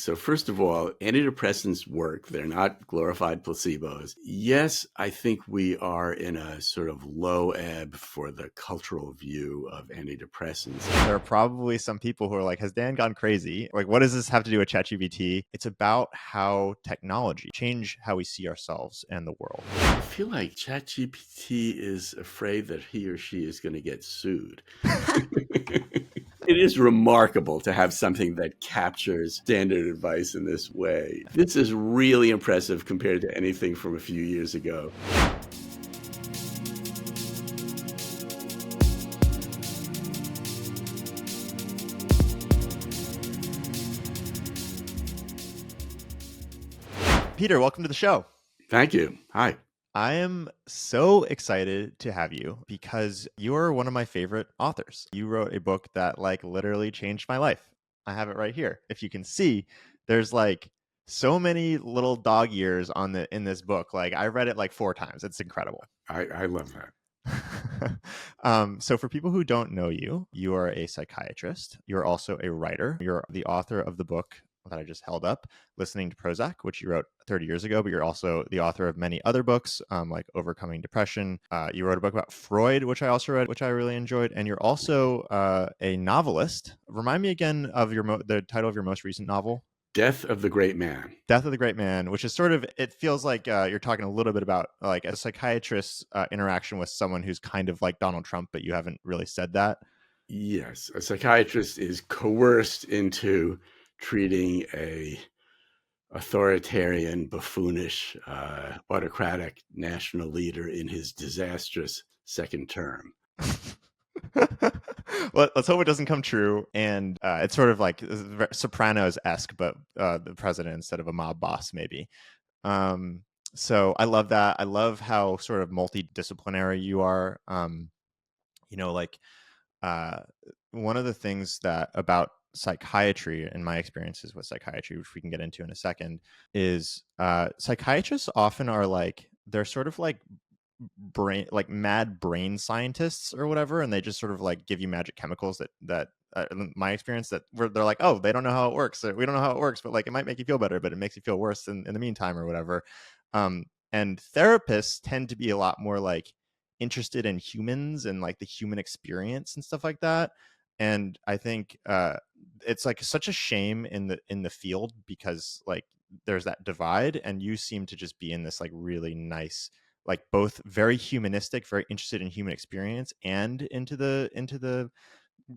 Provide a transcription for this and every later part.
So first of all, antidepressants work. They're not glorified placebos. Yes, I think we are in a sort of low ebb for the cultural view of antidepressants. There are probably some people who are like, has Dan gone crazy? Like, what does this have to do with ChatGPT? It's about how technology change how we see ourselves and the world. I feel like ChatGPT is afraid that he or she is going to get sued. It is remarkable to have something that captures standard advice in this way. This is really impressive compared to anything from a few years ago. Peter, welcome to the show. Thank you. Hi. I am so excited to have you because you're one of my favorite authors. You wrote a book that literally changed my life. I have it right here. If you can see, there's so many little dog ears in this book. I read it 4 times. It's incredible. I love that. So for people who don't know you, you are a psychiatrist. You're also a writer. You're the author of the book that I just held up, Listening to Prozac, which you wrote 30 years ago, but you're also the author of many other books, like Overcoming Depression. You wrote a book about Freud, which I also read, which I really enjoyed. And you're also a novelist. Remind me again of the title of your most recent novel. Death of the Great Man. Death of the Great Man, which is sort of, it feels like you're talking a little bit about a psychiatrist's interaction with someone who's kind of like Donald Trump, but you haven't really said that. Yes, a psychiatrist is coerced into treating a authoritarian, buffoonish, autocratic national leader in his disastrous second term. Well, let's hope it doesn't come true. And it's sort of like Sopranos-esque, but the president instead of a mob boss, maybe. So I love that. I love how sort of multidisciplinary you are. One of the things that about psychiatry and my experiences with psychiatry, which we can get into in a second, is psychiatrists often are they're sort of mad brain scientists or whatever, and they just sort of give you magic chemicals that in my experience they're like, oh, they don't know how it works, we don't know how it works, but it might make you feel better, but it makes you feel worse in the meantime or whatever. And therapists tend to be a lot more interested in humans and the human experience and stuff like that. And I think it's such a shame in the field because there's that divide, and you seem to just be in this really nice, both very humanistic, very interested in human experience, and into the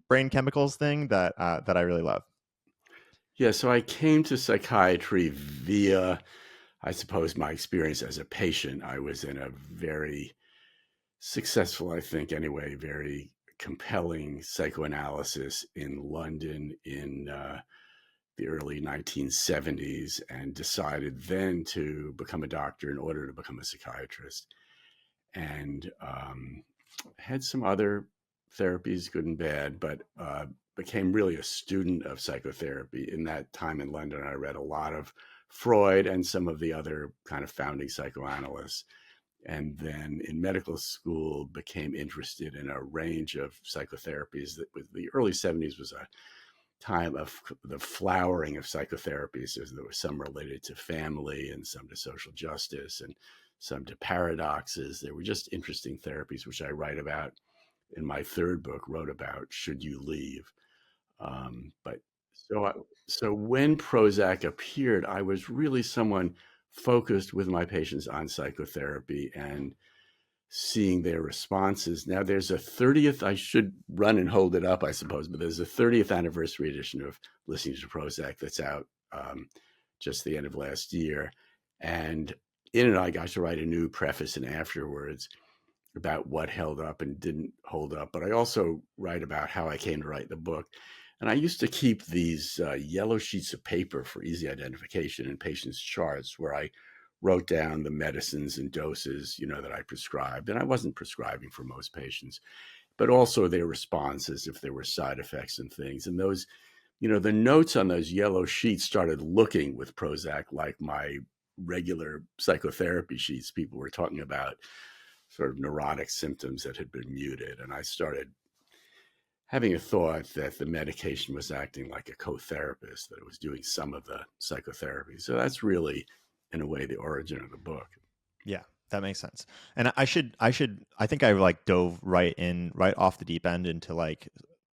brain chemicals thing that I really love. Yeah, so I came to psychiatry via, I suppose, my experience as a patient. I was in a very successful, I think anyway, very compelling psychoanalysis in London in the early 1970s, and decided then to become a doctor in order to become a psychiatrist. And had some other therapies, good and bad, but became really a student of psychotherapy. In that time in London, I read a lot of Freud and some of the other kind of founding psychoanalysts. And then in medical school, became interested in a range of psychotherapies. That with the early 70s was a time of the flowering of psychotherapies. There was some related to family and some to social justice and some to paradoxes. They were just interesting therapies, which I write about in my third book, wrote about Should You Leave? So when Prozac appeared, I was really someone focused with my patients on psychotherapy and seeing their responses. Now there's a 30th, I should run and hold it up, I suppose, but there's a 30th anniversary edition of Listening to Prozac that's out just the end of last year. And in it, I got to write a new preface and afterwards about what held up and didn't hold up. But I also write about how I came to write the book. And I used to keep these yellow sheets of paper for easy identification and patients' charts where I wrote down the medicines and doses, that I prescribed. And I wasn't prescribing for most patients, but also their responses, if there were side effects and things. And those, the notes on those yellow sheets started looking with Prozac like my regular psychotherapy sheets. People were talking about sort of neurotic symptoms that had been muted. And I started having a thought that the medication was acting like a co-therapist, that it was doing some of the psychotherapy. So that's really, in a way, the origin of the book. Yeah, that makes sense. And I think I like dove right off the deep end into like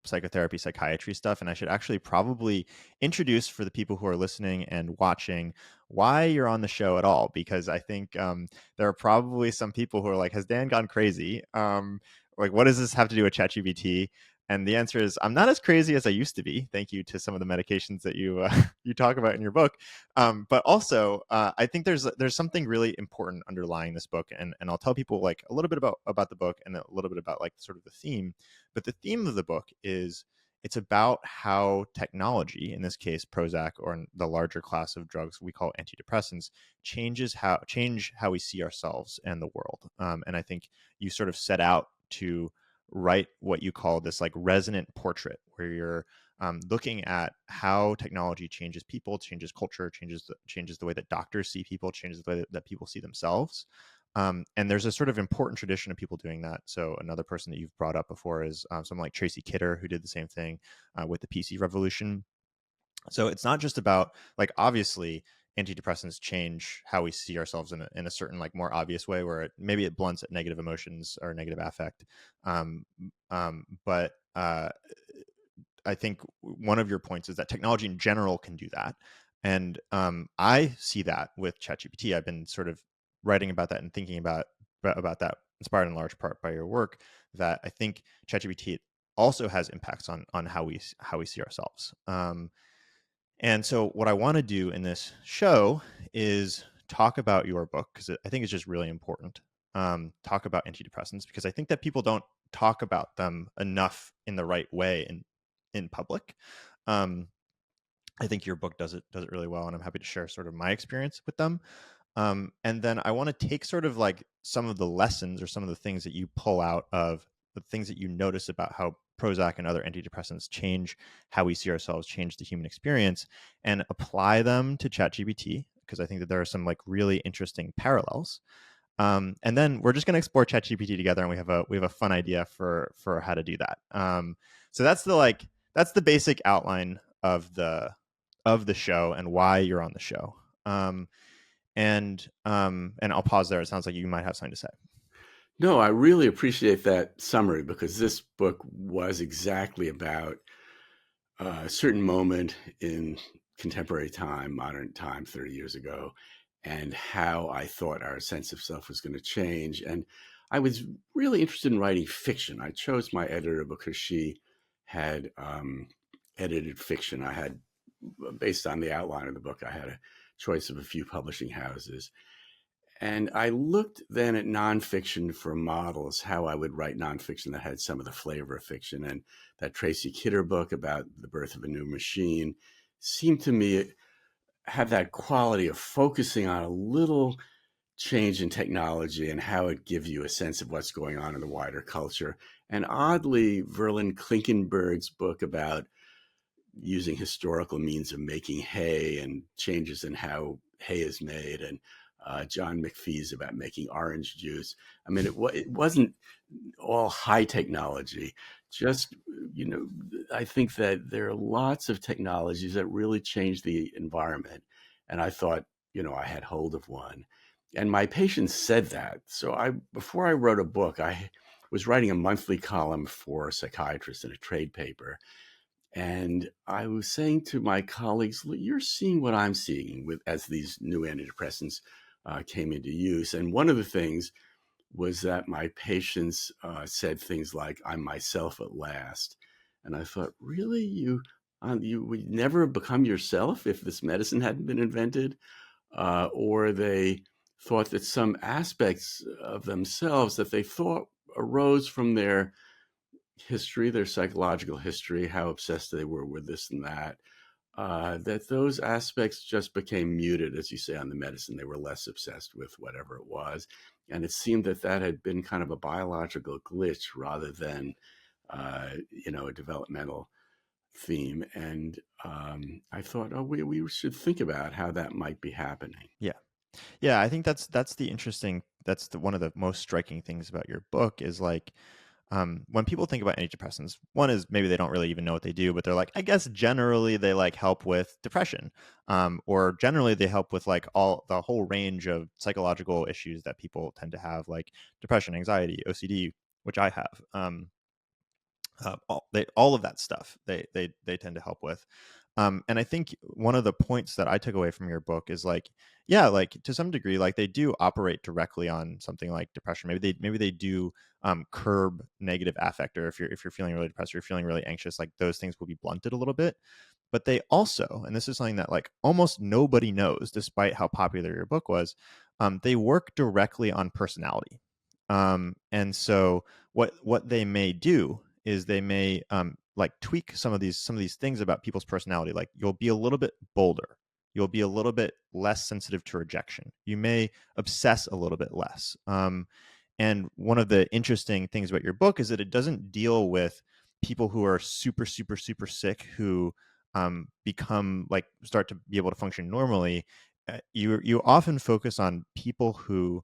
psychotherapy, psychiatry stuff. And I should actually probably introduce for the people who are listening and watching why you're on the show at all, because I think there are probably some people who are like, has Dan gone crazy? Like, what does this have to do with ChatGPT? And the answer is, I'm not as crazy as I used to be. Thank you to some of the medications that you you talk about in your book. But also, I think there's something really important underlying this book, and I'll tell people like a little bit about the book and a little bit about like sort of the theme. But the theme of the book is it's about how technology, in this case Prozac or in the larger class of drugs we call antidepressants, change how we see ourselves and the world. And I think you sort of set out to write what you call this like resonant portrait, where you're looking at how technology changes people, changes culture, changes the way that doctors see people, changes the way that people see themselves. And there's a sort of important tradition of people doing that. So another person that you've brought up before is someone like Tracy Kidder, who did the same thing with the PC revolution. So it's not just about like, obviously antidepressants change how we see ourselves in a certain like more obvious way, where maybe it blunts at negative emotions or negative affect. But I think one of your points is that technology in general can do that. And I see that with ChatGPT. I've been sort of writing about that and thinking about that, inspired in large part by your work, that I think ChatGPT also has impacts on how we see ourselves. And so what I want to do in this show is talk about your book, because I think it's just really important. Talk about antidepressants, because I think that people don't talk about them enough in the right way in public. Um, I think your book does it really well, and I'm happy to share sort of my experience with them. And then I want to take sort of like some of the lessons or some of the things that you pull out of the things that you notice about how Prozac and other antidepressants change how we see ourselves, change the human experience, and apply them to ChatGPT, because I think that there are some like really interesting parallels. And then we're just going to explore ChatGPT together, and we have a fun idea for how to do that. So that's the basic outline of the show and why you're on the show. And I'll pause there. It sounds like you might have something to say. No, I really appreciate that summary, because this book was exactly about a certain moment in contemporary time, modern time, 30 years ago, and how I thought our sense of self was going to change. And I was really interested in writing fiction. I chose my editor because she had edited fiction. I had, based on the outline of the book, I had a choice of a few publishing houses. And I looked then at nonfiction for models, how I would write nonfiction that had some of the flavor of fiction. And that Tracy Kidder book about the birth of a new machine seemed to me have that quality of focusing on a little change in technology and how it gives you a sense of what's going on in the wider culture. And oddly, Verlin Klinkenberg's book about using historical means of making hay and changes in how hay is made, and John McPhee's about making orange juice. I mean, it wasn't all high technology. Just, I think that there are lots of technologies that really change the environment. And I thought, I had hold of one. And my patients said that. So before I wrote a book, I was writing a monthly column for a psychiatrist in a trade paper. And I was saying to my colleagues, you're seeing what I'm seeing as these new antidepressants came into use. And one of the things was that my patients said things like, "I'm myself at last." And I thought, really, you would never become yourself if this medicine hadn't been invented? Or they thought that some aspects of themselves that they thought arose from their history, their psychological history, how obsessed they were with this and that, that those aspects just became muted, as you say, on the medicine. They were less obsessed with whatever it was. And it seemed that that had been kind of a biological glitch rather than, a developmental theme. And I thought, oh, we should think about how that might be happening. Yeah. Yeah, I think that's the interesting, one of the most striking things about your book is like When people think about antidepressants, one is maybe they don't really even know what they do, but they're like, I guess generally they like help with depression, or generally they help with like all the whole range of psychological issues that people tend to have, like depression, anxiety, OCD, which I have. All of that stuff they tend to help with. And I think one of the points that I took away from your book is like, yeah, like to some degree, like they do operate directly on something like depression. Maybe they do curb negative affect, or if you're feeling really depressed or you're feeling really anxious, like those things will be blunted a little bit. But they also, and this is something that like almost nobody knows, despite how popular your book was, they work directly on personality. And so what they may do is they may like tweak some of these things about people's personality. Like you'll be a little bit bolder, you'll be a little bit less sensitive to rejection, you may obsess a little bit less. And one of the interesting things about your book is that it doesn't deal with people who are super super super sick, who become like start to be able to function normally. You often focus on people who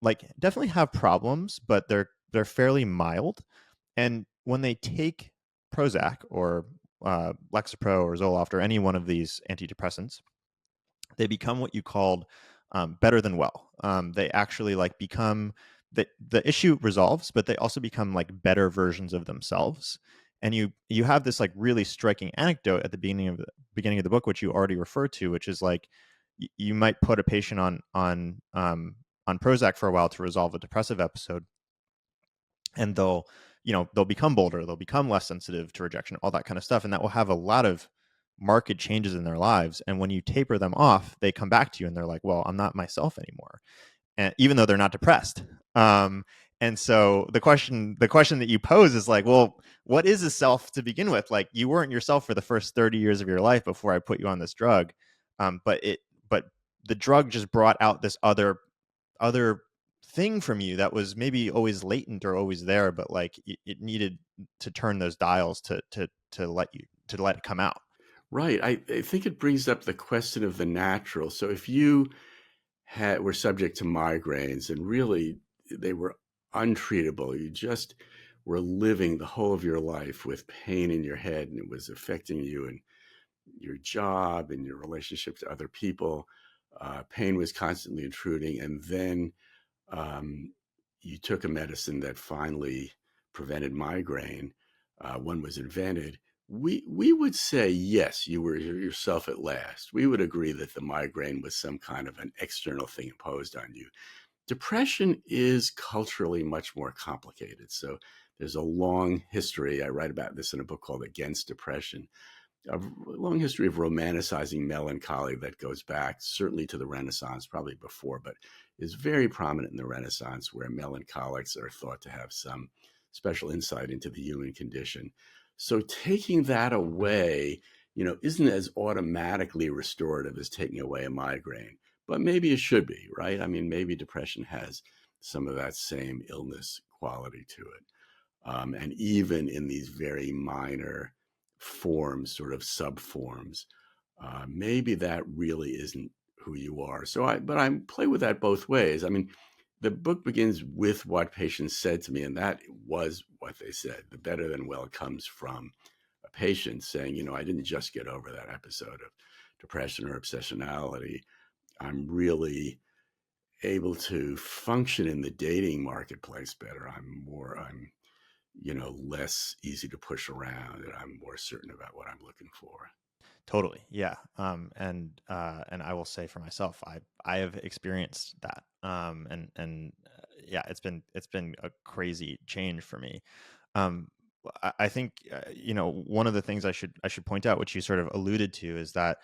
like definitely have problems, but they're fairly mild. And when they take Prozac or Lexapro or Zoloft or any one of these antidepressants, they become what you called better than well. They actually like become the issue resolves, but they also become like better versions of themselves. And you have this like really striking anecdote at the beginning of the book, which you already referred to, which is like you might put a patient on Prozac for a while to resolve a depressive episode, and they'll become bolder, they'll become less sensitive to rejection, all that kind of stuff, and that will have a lot of marked changes in their lives. And when you taper them off, they come back to you and they're like, well, I'm not myself anymore, and even though they're not depressed. And so the question that you pose is like, well, what is a self to begin with? Like, you weren't yourself for the first 30 years of your life before I put you on this drug. But the drug just brought out this other thing from you that was maybe always latent or always there, but like it needed to turn those dials to let it come out. Right. I think it brings up the question of the natural. So if you were subject to migraines and really they were untreatable, you just were living the whole of your life with pain in your head and it was affecting you and your job and your relationship to other people. Pain was constantly intruding. And then you took a medicine that finally prevented migraine. One was invented. We would say, yes, you were yourself at last. We would agree that the migraine was some kind of an external thing imposed on you. Depression is culturally much more complicated. So there's a long history. I write about this in a book called Against Depression, a long history of romanticizing melancholy that goes back certainly to the Renaissance, probably before, but is very prominent in the Renaissance, where melancholics are thought to have some special insight into the human condition. So taking that away, isn't as automatically restorative as taking away a migraine, but maybe it should be, right? I mean, maybe depression has some of that same illness quality to it. And even in these very minor forms, sort of subforms, maybe that really isn't who you are. But I play with that both ways. I mean, the book begins with what patients said to me, and that was what they said. The better than well comes from a patient saying, I didn't just get over that episode of depression or obsessionality. I'm really able to function in the dating marketplace better. I'm less easy to push around, and I'm more certain about what I'm looking for. Totally, yeah. And I will say for myself, I have experienced that. And yeah, it's been a crazy change for me. um I think one of the things I should point out, which you sort of alluded to, is that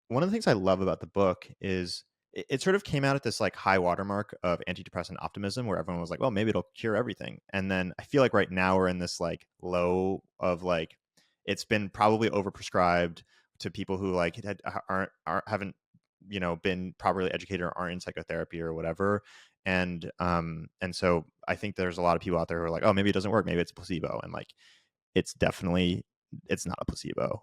one of the things I love about the book is it sort of came out at this like high watermark of antidepressant optimism, where everyone was like, well, maybe it'll cure everything. And then I feel like right now we're in this like low of like, it's been probably overprescribed to people who like haven't been properly educated or aren't in psychotherapy or whatever. And so I think there's a lot of people out there who are like, oh, maybe it doesn't work, maybe it's a placebo. And like, it's not a placebo.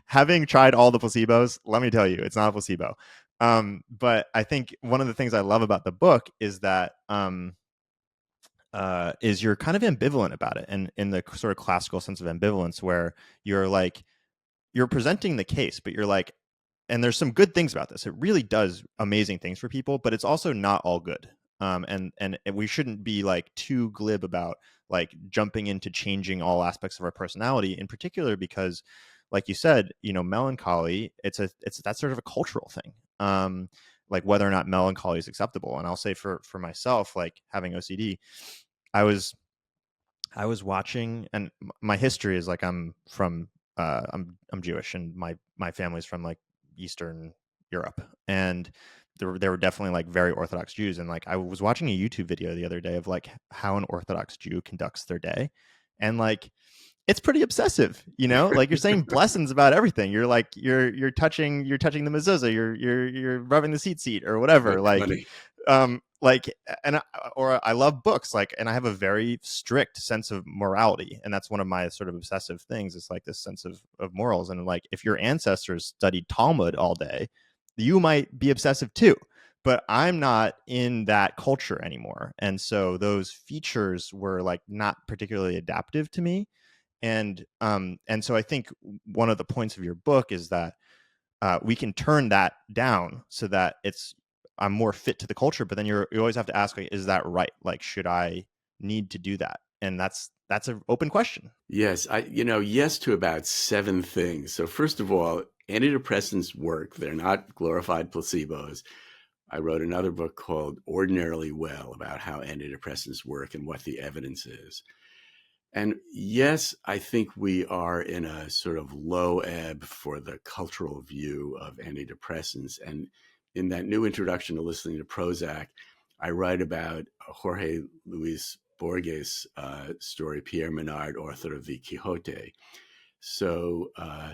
Having tried all the placebos, let me tell you, it's not a placebo. But I think one of the things I love about the book is that is you're kind of ambivalent about it, and in the sort of classical sense of ambivalence, where you're like you're presenting the case, but you're like, and there's some good things about this. It really does amazing things for people, but it's also not all good. And we shouldn't be like too glib about like jumping into changing all aspects of our personality, in particular because, like you said, melancholy. It's that's sort of a cultural thing. Like whether or not melancholy is acceptable. And I'll say for myself, like having OCD, I was I was watching, and my history is like I'm Jewish, and my family's from like Eastern Europe, and there were definitely like very Orthodox Jews, and like I was watching a YouTube video the other day of like how an Orthodox Jew conducts their day, and like it's pretty obsessive, like you're saying blessings about everything. You're like you're touching the mezuzah, you're rubbing the seat or whatever, That's funny. like, and or I love books, like, and I have a very strict sense of morality, and that's one of my sort of obsessive things. It's like this sense of morals, and like if your ancestors studied Talmud all day, you might be obsessive too. But I'm not in that culture anymore, and so those features were like not particularly adaptive to me. And so I think one of the points of your book is that we can turn that down so that I'm more fit to the culture. But then you always have to ask, like, is that right? Like, should I need to do that? And that's an open question. Yes, yes to about seven things. So first of all, antidepressants work. They're not glorified placebos. I wrote another book called Ordinarily Well about how antidepressants work and what the evidence is. And yes, I think we are in a sort of low ebb for the cultural view of antidepressants. And in that new introduction to listening to Prozac, I write about Jorge Luis Borges' story, Pierre Menard, author of the Quixote. So uh,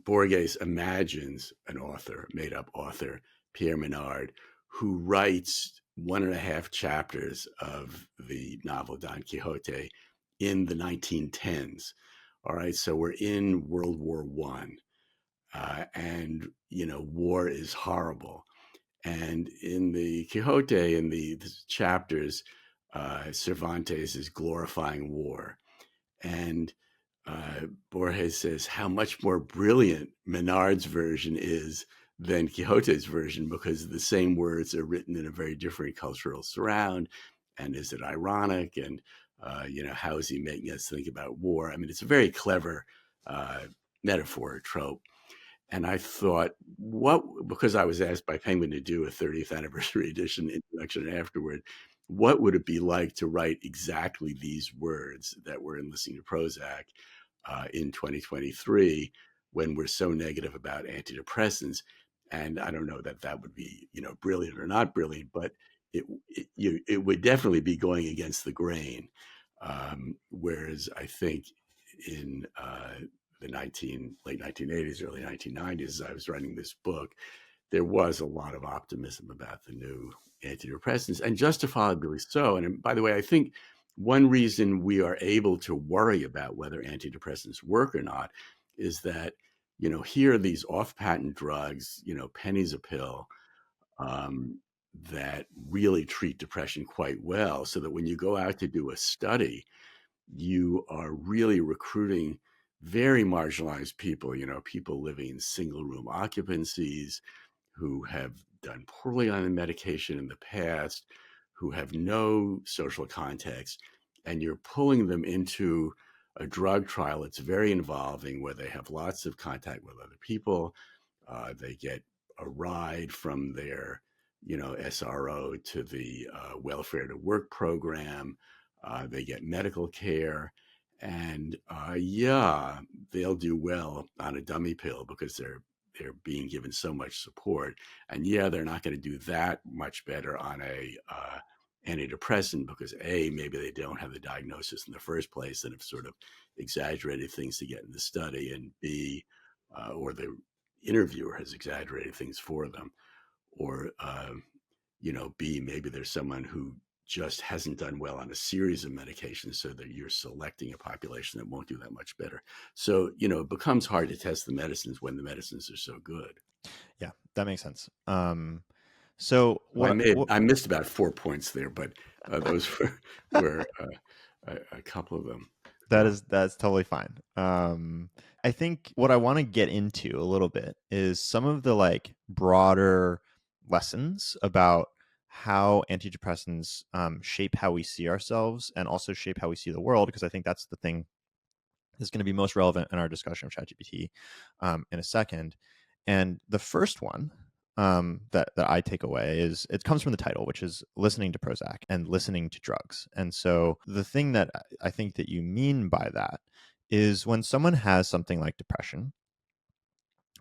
Borges imagines an author, made up author, Pierre Menard, who writes 1.5 chapters of the novel Don Quixote in the 1910s. All right, so we're in World War One, and war is horrible. And in the Quixote, in the chapters, Cervantes is glorifying war, and Borges says how much more brilliant Menard's version is than Quixote's version because the same words are written in a very different cultural surround. And is it ironic? And, how is he making us think about war? I mean, it's a very clever uh, metaphor, trope. And I thought, because I was asked by Penguin to do a 30th anniversary edition introduction afterward, what would it be like to write exactly these words that were in Listening to Prozac in 2023 when we're so negative about antidepressants? And I don't know that that would be, brilliant or not brilliant, but it would definitely be going against the grain. Whereas I think in the late 1980s, early 1990s, as I was writing this book, there was a lot of optimism about the new antidepressants, and justifiably so. And by the way, I think one reason we are able to worry about whether antidepressants work or not is that, here are these off-patent drugs, pennies a pill, um, that really treat depression quite well, so that when you go out to do a study, you are really recruiting very marginalized people, people living in single room occupancies who have done poorly on the medication in the past, who have no social context, and you're pulling them into a drug trial that's very involving where they have lots of contact with other people. They get a ride from their, SRO to the welfare to work program. They get medical care, and yeah, they'll do well on a dummy pill because they're being given so much support. And yeah, they're not going to do that much better on a antidepressant because maybe they don't have the diagnosis in the first place and have sort of exaggerated things to get in the study, and B, or the interviewer has exaggerated things for them, or B, maybe there's someone who just hasn't done well on a series of medications, so that you're selecting a population that won't do that much better. So, it becomes hard to test the medicines when the medicines are so good. Yeah, that makes sense. So So what I missed about 4 points there, but those were a couple of them. Yeah. that's totally fine. I think what I want to get into a little bit is some of the like broader lessons about how antidepressants shape how we see ourselves and also shape how we see the world, because I think that's the thing that's going to be most relevant in our discussion of ChatGPT in a second. And the first one that I take away is it comes from the title, which is listening to Prozac and listening to drugs. And so the thing that I think that you mean by that is when someone has something like depression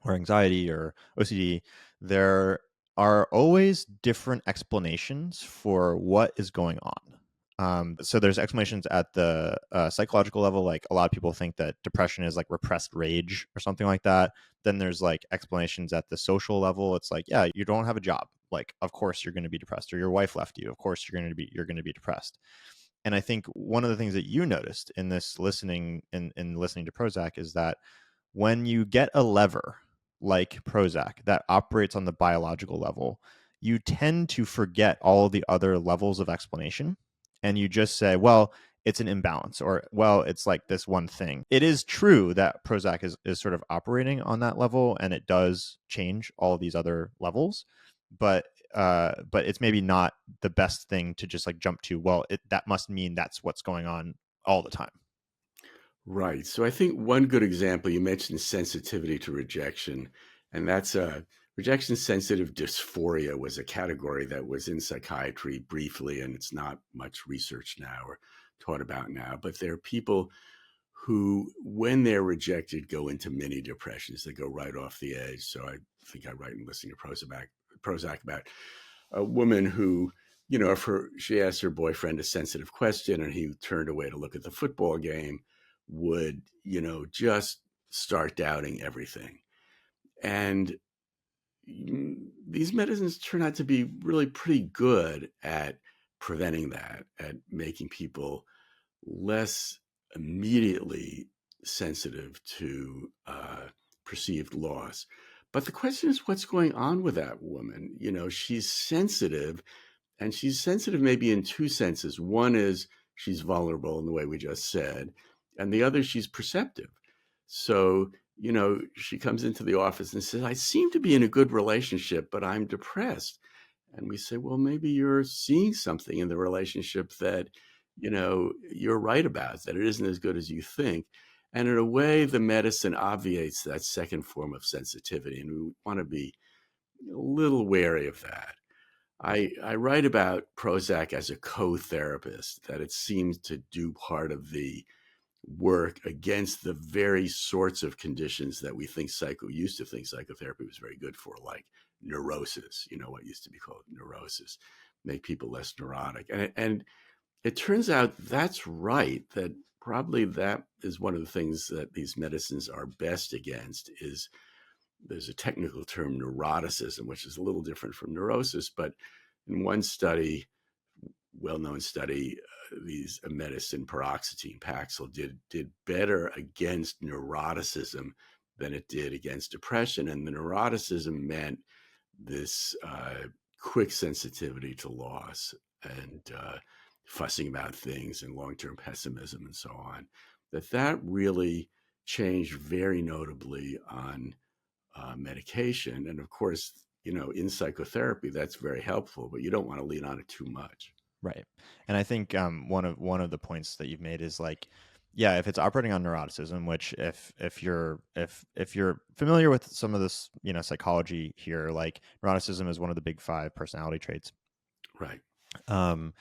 or anxiety or OCD, there are always different explanations for what is going on. So there's explanations at the psychological level, like a lot of people think that depression is like repressed rage or something like that. Then there's like explanations at the social level. It's like, yeah, you don't have a job. Like, of course you're going to be depressed, or your wife left you. Of course you're going to be depressed. And I think one of the things that you noticed in this listening in listening to Prozac is that when you get a lever like Prozac that operates on the biological level, you tend to forget all of the other levels of explanation. And you just say, well, it's an imbalance, or, well, it's like this one thing. It is true that Prozac is sort of operating on that level and it does change all of these other levels. But it's maybe not the best thing to just like jump to, well, that must mean that's what's going on all the time. Right. So I think one good example, you mentioned sensitivity to rejection, and that's rejection sensitive dysphoria was a category that was in psychiatry briefly, and it's not much research now or taught about now. But there are people who, when they're rejected, go into mini depressions. They go right off the edge. So I think I write in listening to Prozac about a woman who, if she asked her boyfriend a sensitive question and he turned away to look at the football game, would, just start doubting everything. And these medicines turn out to be really pretty good at preventing that, at making people less immediately sensitive to perceived loss. But the question is, what's going on with that woman? She's sensitive, and she's sensitive maybe in two senses. One is she's vulnerable in the way we just said, and the other, she's perceptive. So, she comes into the office and says, I seem to be in a good relationship, but I'm depressed. And we say, well, maybe you're seeing something in the relationship that, you're right about, that it isn't as good as you think. And in a way, the medicine obviates that second form of sensitivity. And we want to be a little wary of that. I write about Prozac as a co-therapist, that it seems to do part of the work against the very sorts of conditions that we used to think psychotherapy was very good for, like neurosis, what used to be called neurosis, make people less neurotic. And it turns out that's right, that probably that is one of the things that these medicines are best against. Is there's a technical term, neuroticism, which is a little different from neurosis, but in one study, well-known study, these medicine, paroxetine, Paxil, did better against neuroticism than it did against depression. And the neuroticism meant this quick sensitivity to loss and fussing about things and long-term pessimism and so on. That really changed very notably on medication. And of course, in psychotherapy, that's very helpful, but you don't want to lean on it too much. Right. And I think one of the points that you've made is like, yeah, if it's operating on neuroticism, which if you're familiar with some of this, psychology here, like neuroticism is one of the big five personality traits. Right. Um,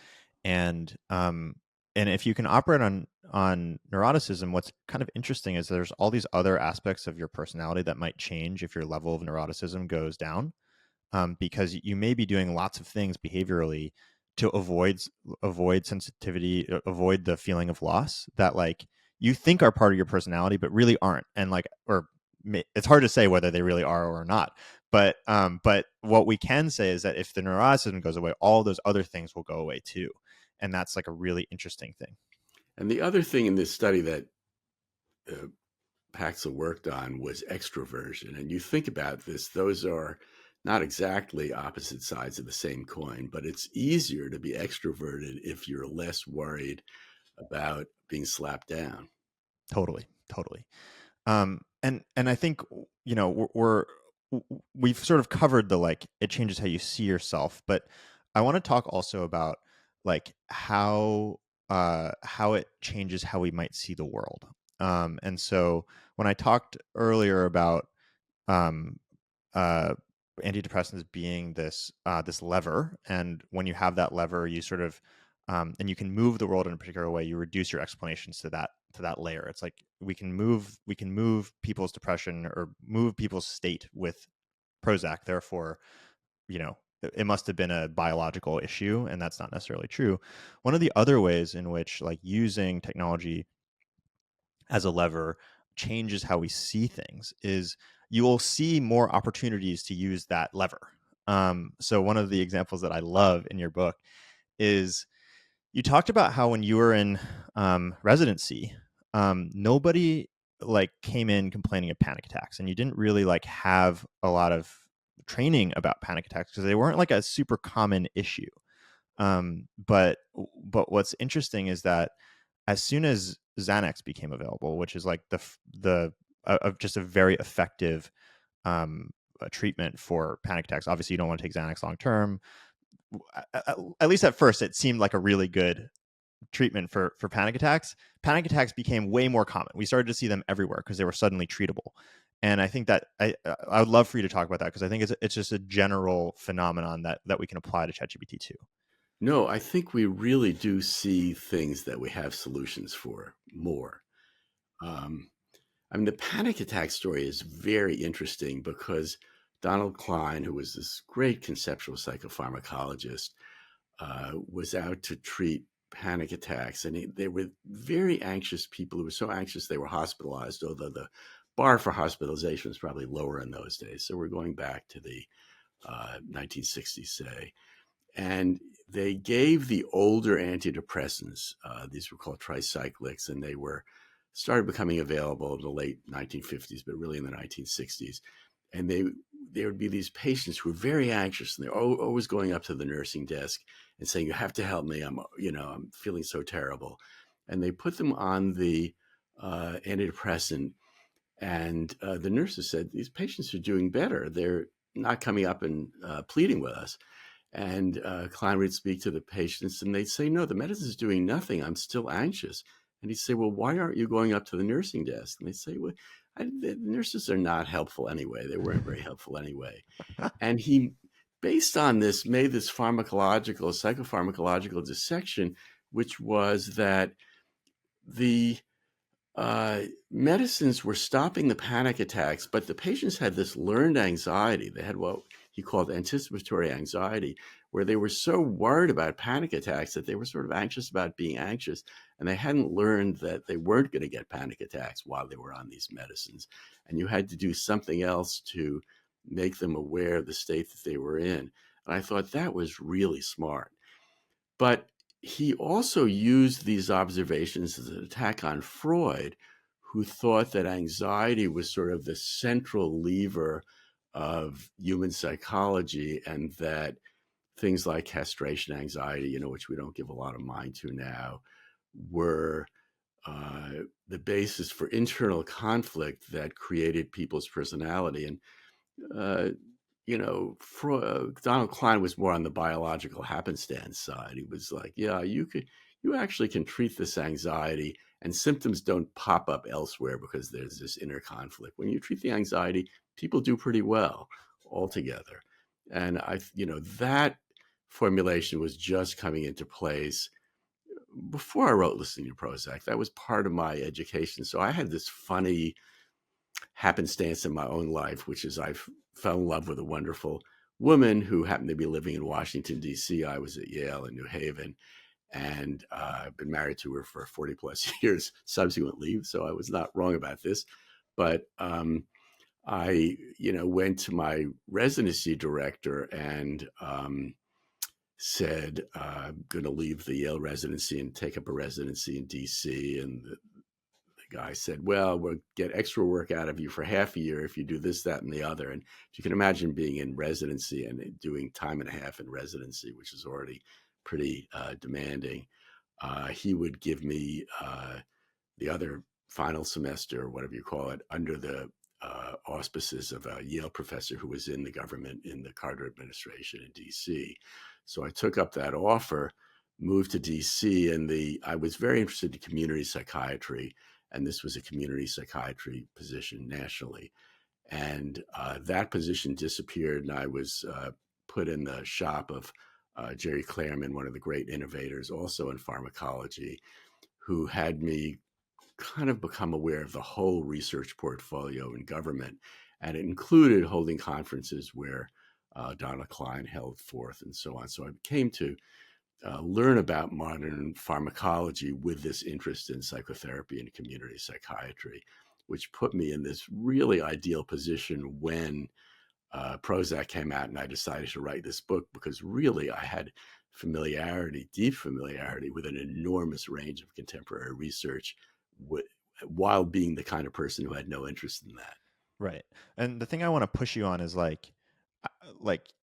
and and if you can operate on neuroticism, what's kind of interesting is there's all these other aspects of your personality that might change if your level of neuroticism goes down, because you may be doing lots of things behaviorally to avoid sensitivity, avoid the feeling of loss that like you think are part of your personality, but really aren't, and like, or it's hard to say whether they really are or not. But what we can say is that if the neuroticism goes away, all those other things will go away too, and that's like a really interesting thing. And the other thing in this study that Paxil worked on was extroversion. And you think about this, those are not exactly opposite sides of the same coin, but it's easier to be extroverted if you're less worried about being slapped down. Totally, totally. And I think we've sort of covered the like it changes how you see yourself, but I want to talk also about like how it changes how we might see the world. And so when I talked earlier about um, uh, antidepressants being this lever, and when you have that lever, you sort of and you can move the world in a particular way. You reduce your explanations to that layer. It's like we can move people's depression or move people's state with Prozac. Therefore, it must have been a biological issue, and that's not necessarily true. One of the other ways in which like using technology as a lever changes how we see things is you will see more opportunities to use that lever. So one of the examples that I love in your book is you talked about how when you were in residency, nobody like came in complaining of panic attacks, and you didn't really like have a lot of training about panic attacks because they weren't like a super common issue. But what's interesting is that as soon as Xanax became available, which is like the of just a very effective um, treatment for panic attacks. Obviously, you don't want to take Xanax long term. At least at first, it seemed like a really good treatment for panic attacks. Panic attacks became way more common. We started to see them everywhere because they were suddenly treatable. And I think that I would love for you to talk about that because I think it's just a general phenomenon that we can apply to ChatGPT too. No, I think we really do see things that we have solutions for more. Um, I mean, the panic attack story is very interesting because Donald Klein, who was this great conceptual psychopharmacologist, was out to treat panic attacks. And they were very anxious people who were so anxious they were hospitalized, although the bar for hospitalization was probably lower in those days. So we're going back to the 1960s, say. And they gave the older antidepressants. These were called tricyclics, and they were started becoming available in the late 1950s, but really in the 1960s. And there would be these patients who were very anxious, and they're always going up to the nursing desk and saying, "You have to help me. I'm feeling so terrible." And they put them on the antidepressant, and the nurses said, "These patients are doing better. They're not coming up and pleading with us." And Klein would speak to the patients, and they'd say, "No, the medicine is doing nothing. I'm still anxious." And he'd say, "Well, why aren't you going up to the nursing desk?" And they'd say, "Well, the nurses are not helpful anyway. They weren't very helpful anyway." And he, based on this, made this psychopharmacological dissection, which was that the medicines were stopping the panic attacks, but the patients had this learned anxiety. They had what he called anticipatory anxiety, where they were so worried about panic attacks that they were sort of anxious about being anxious. And they hadn't learned that they weren't going to get panic attacks while they were on these medicines. And you had to do something else to make them aware of the state that they were in. And I thought that was really smart. But he also used these observations as an attack on Freud, who thought that anxiety was sort of the central lever of human psychology, and that things like castration anxiety, which we don't give a lot of mind to now, were uh, the basis for internal conflict that created people's personality. And uh, Donald Klein was more on the biological happenstance side. He was like, yeah, you actually can treat this anxiety, and symptoms don't pop up elsewhere because there's this inner conflict. When you treat the anxiety, people do pretty well altogether. And that formulation was just coming into place before I wrote Listening to Prozac. That was part of my education. So I had this funny happenstance in my own life, which is I fell in love with a wonderful woman who happened to be living in Washington, D.C. I was at Yale in New Haven, and I've been married to her for 40 plus years subsequently. So I was not wrong about this. But I, went to my residency director and said, I'm going to leave the Yale residency and take up a residency in D.C. And the guy said, "Well, we'll get extra work out of you for half a year if you do this, that, and the other." And you can imagine being in residency and doing time and a half in residency, which is already pretty demanding. He would give me the other final semester, or whatever you call it, under the auspices of a Yale professor who was in the government in the Carter administration in D.C. So I took up that offer, moved to D.C., and I was very interested in community psychiatry, and this was a community psychiatry position nationally. And that position disappeared, and I was put in the shop of Jerry Clairman, one of the great innovators, also in pharmacology, who had me kind of become aware of the whole research portfolio in government. And it included holding conferences where Donald Klein held forth and so on. So I came to learn about modern pharmacology with this interest in psychotherapy and community psychiatry, which put me in this really ideal position when Prozac came out and I decided to write this book, because really I had familiarity, deep familiarity with an enormous range of contemporary research, while being the kind of person who had no interest in that. Right. And the thing I want to push you on is like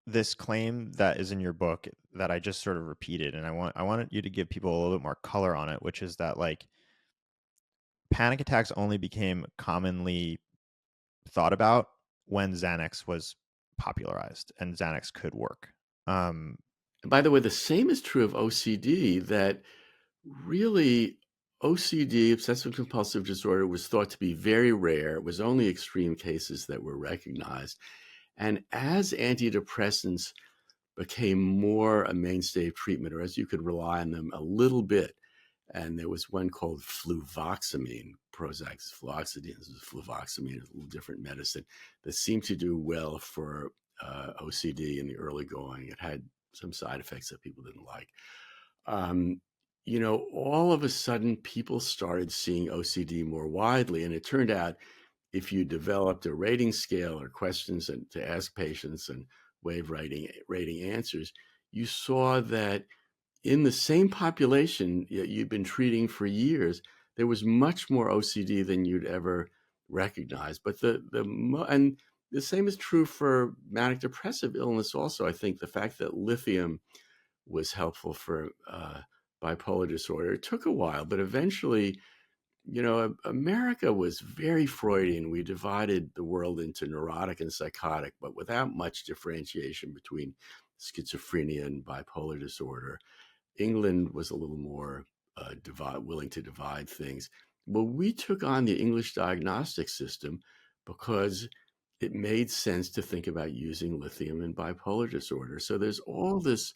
this claim that is in your book that I just sort of repeated, and I wanted you to give people a little bit more color on it, which is that like panic attacks only became commonly thought about when Xanax was popularized and Xanax could work. And by the way, the same is true of OCD, that really OCD, obsessive compulsive disorder, was thought to be very rare. It was only extreme cases that were recognized. And as antidepressants became more a mainstay of treatment, or as you could rely on them a little bit, and there was one called fluvoxamine, Prozac's fluoxetine, this is fluvoxamine, a little different medicine that seemed to do well for OCD in the early going. It had some side effects that people didn't like. Um, all of a sudden, people started seeing OCD more widely, and it turned out if you developed a rating scale or questions to ask patients and wave rating answers, you saw that in the same population you'd been treating for years, there was much more OCD than you'd ever recognize. But and the same is true for manic depressive illness also. I think the fact that lithium was helpful for bipolar disorder, it took a while, but eventually, America was very Freudian. We divided the world into neurotic and psychotic, but without much differentiation between schizophrenia and bipolar disorder. England was a little more willing to divide things. Well, we took on the English diagnostic system because it made sense to think about using lithium in bipolar disorder. So there's all this,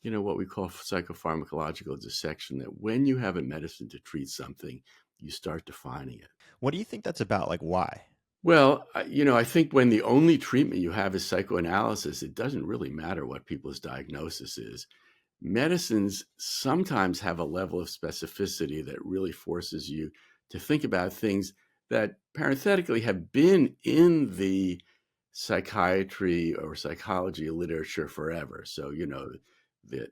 what we call psychopharmacological dissection, that when you have a medicine to treat something, you start defining it. What do you think that's about? Like, why? Well, I think when the only treatment you have is psychoanalysis, it doesn't really matter what people's diagnosis is. Medicines sometimes have a level of specificity that really forces you to think about things that parenthetically have been in the psychiatry or psychology literature forever. So,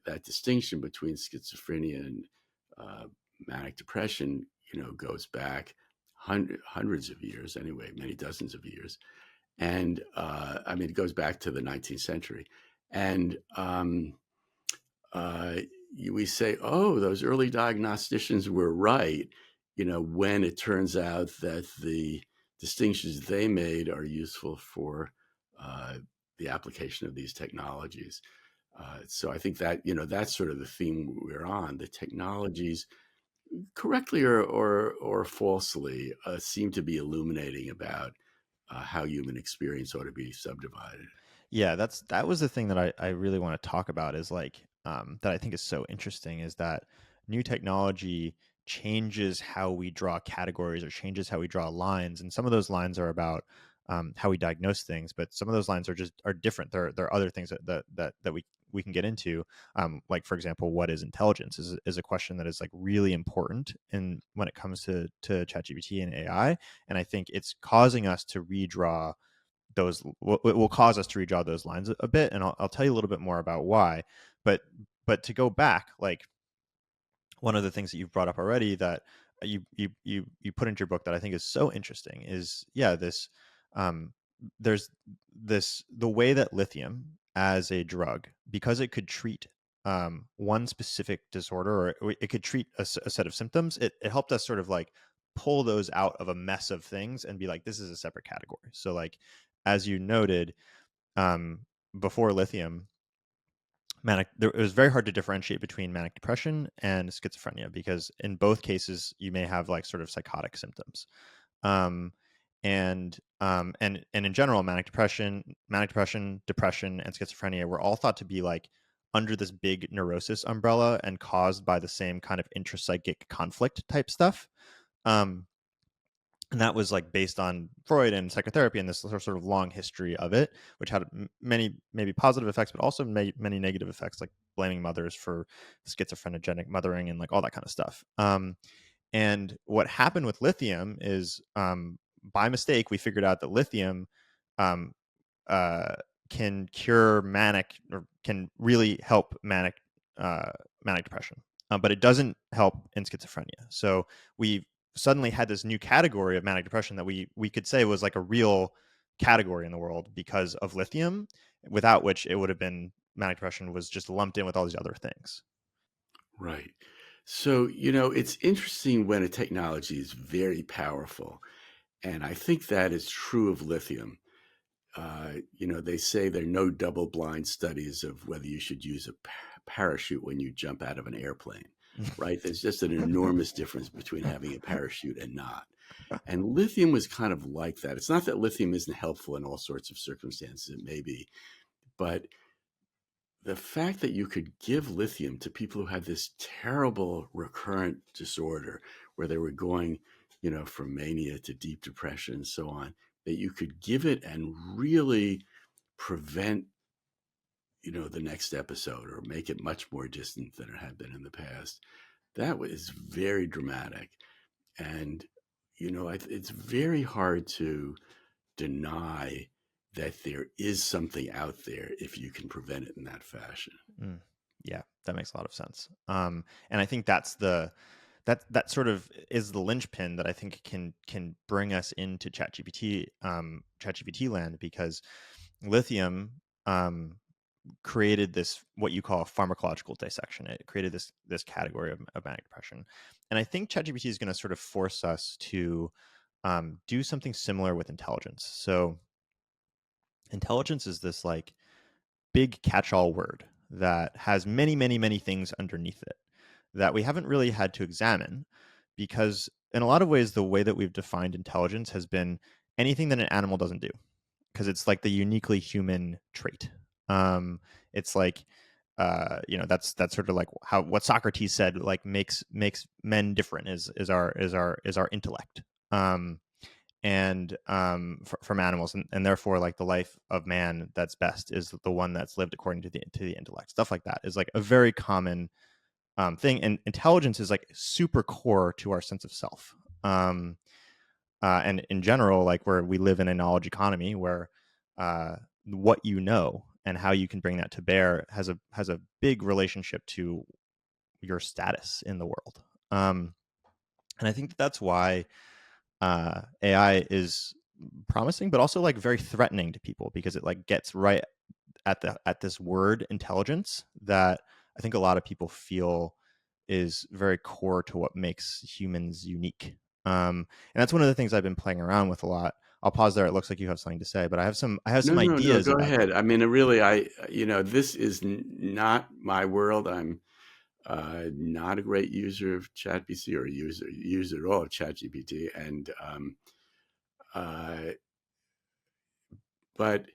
that distinction between schizophrenia and uh, manic depression, goes back hundreds of years anyway, many dozens of years. And it goes back to the 19th century. And uh, we say, oh, those early diagnosticians were right, when it turns out that the distinctions they made are useful for uh, the application of these technologies. So I think that, that's sort of the theme we're on. The technologies, correctly or falsely, seem to be illuminating about how human experience ought to be subdivided. Yeah, that was the thing that I really want to talk about is like that I think is so interesting is that new technology changes how we draw categories or changes how we draw lines, and some of those lines are about how we diagnose things, but some of those lines are different. There are other things that we can get into. Like for example, what is intelligence is a question that is like really important in when it comes to ChatGPT and AI, and I think it's causing us to redraw those will cause us to redraw those lines a bit, and I'll tell you a little bit more about why. But to go back, like one of the things that you've brought up already that you put into your book that I think is so interesting is, yeah, this um, there's this the way that lithium as a drug, because it could treat one specific disorder, or it could treat a set of symptoms. It helped us sort of like pull those out of a mess of things and be like, this is a separate category. So like, as you noted, um, before lithium, it was very hard to differentiate between manic depression and schizophrenia, because in both cases you may have like sort of psychotic symptoms. um, and in general, manic depression, depression, and schizophrenia were all thought to be like under this big neurosis umbrella and caused by the same kind of intrapsychic conflict type stuff. um, and that was like based on Freud and psychotherapy and this sort of long history of it, which had many maybe positive effects, but also many negative effects, like blaming mothers for schizophrenogenic mothering and like all that kind of stuff. And what happened with lithium is, by mistake, we figured out that lithium um, uh, can cure manic, or can really help uh, manic depression, but it doesn't help in schizophrenia. So we suddenly had this new category of manic depression that we could say was like a real category in the world because of lithium, without which it would have been manic depression was just lumped in with all these other things. Right. So, it's interesting when a technology is very powerful. And I think that is true of lithium. They say there are no double blind studies of whether you should use a parachute when you jump out of an airplane, right? There's just an enormous difference between having a parachute and not. And lithium was kind of like that. It's not that lithium isn't helpful in all sorts of circumstances, it may be, but the fact that you could give lithium to people who had this terrible recurrent disorder where they were going, from mania to deep depression and so on, that you could give it and really prevent, the next episode or make it much more distant than it had been in the past. That was very dramatic. And, it's very hard to deny that there is something out there if you can prevent it in that fashion. Mm, yeah, that makes a lot of sense. And I think that's that sort of is the linchpin that I think can bring us into ChatGPT land, because lithium created this, what you call, pharmacological dissection. It created this category of manic depression, and I think ChatGPT is going to sort of force us to do something similar with intelligence. So intelligence is this like big catch-all word that has many things underneath it that we haven't really had to examine, because in a lot of ways the way that we've defined intelligence has been anything that an animal doesn't do, because it's like the uniquely human trait. It's like that's sort of like how what Socrates said, like makes men different is our intellect. And from animals, and therefore like the life of man that's best is the one that's lived according to the intellect. Stuff like that is like a very common thing, and intelligence is like super core to our sense of self. And in general, like where we live in a knowledge economy where what you know and how you can bring that to bear has a big relationship to your status in the world. And I think that's why AI is promising, but also like very threatening to people, because it like gets right at this word intelligence that I think a lot of people feel is very core to what makes humans unique. And that's one of the things I've been playing around with a lot. I'll pause there. It looks like you have something to say, but I have some No, ideas go about. ahead. I mean, really, this is not my world. I'm not a great user of ChatGPT or user at all of ChatGPT, and uh, but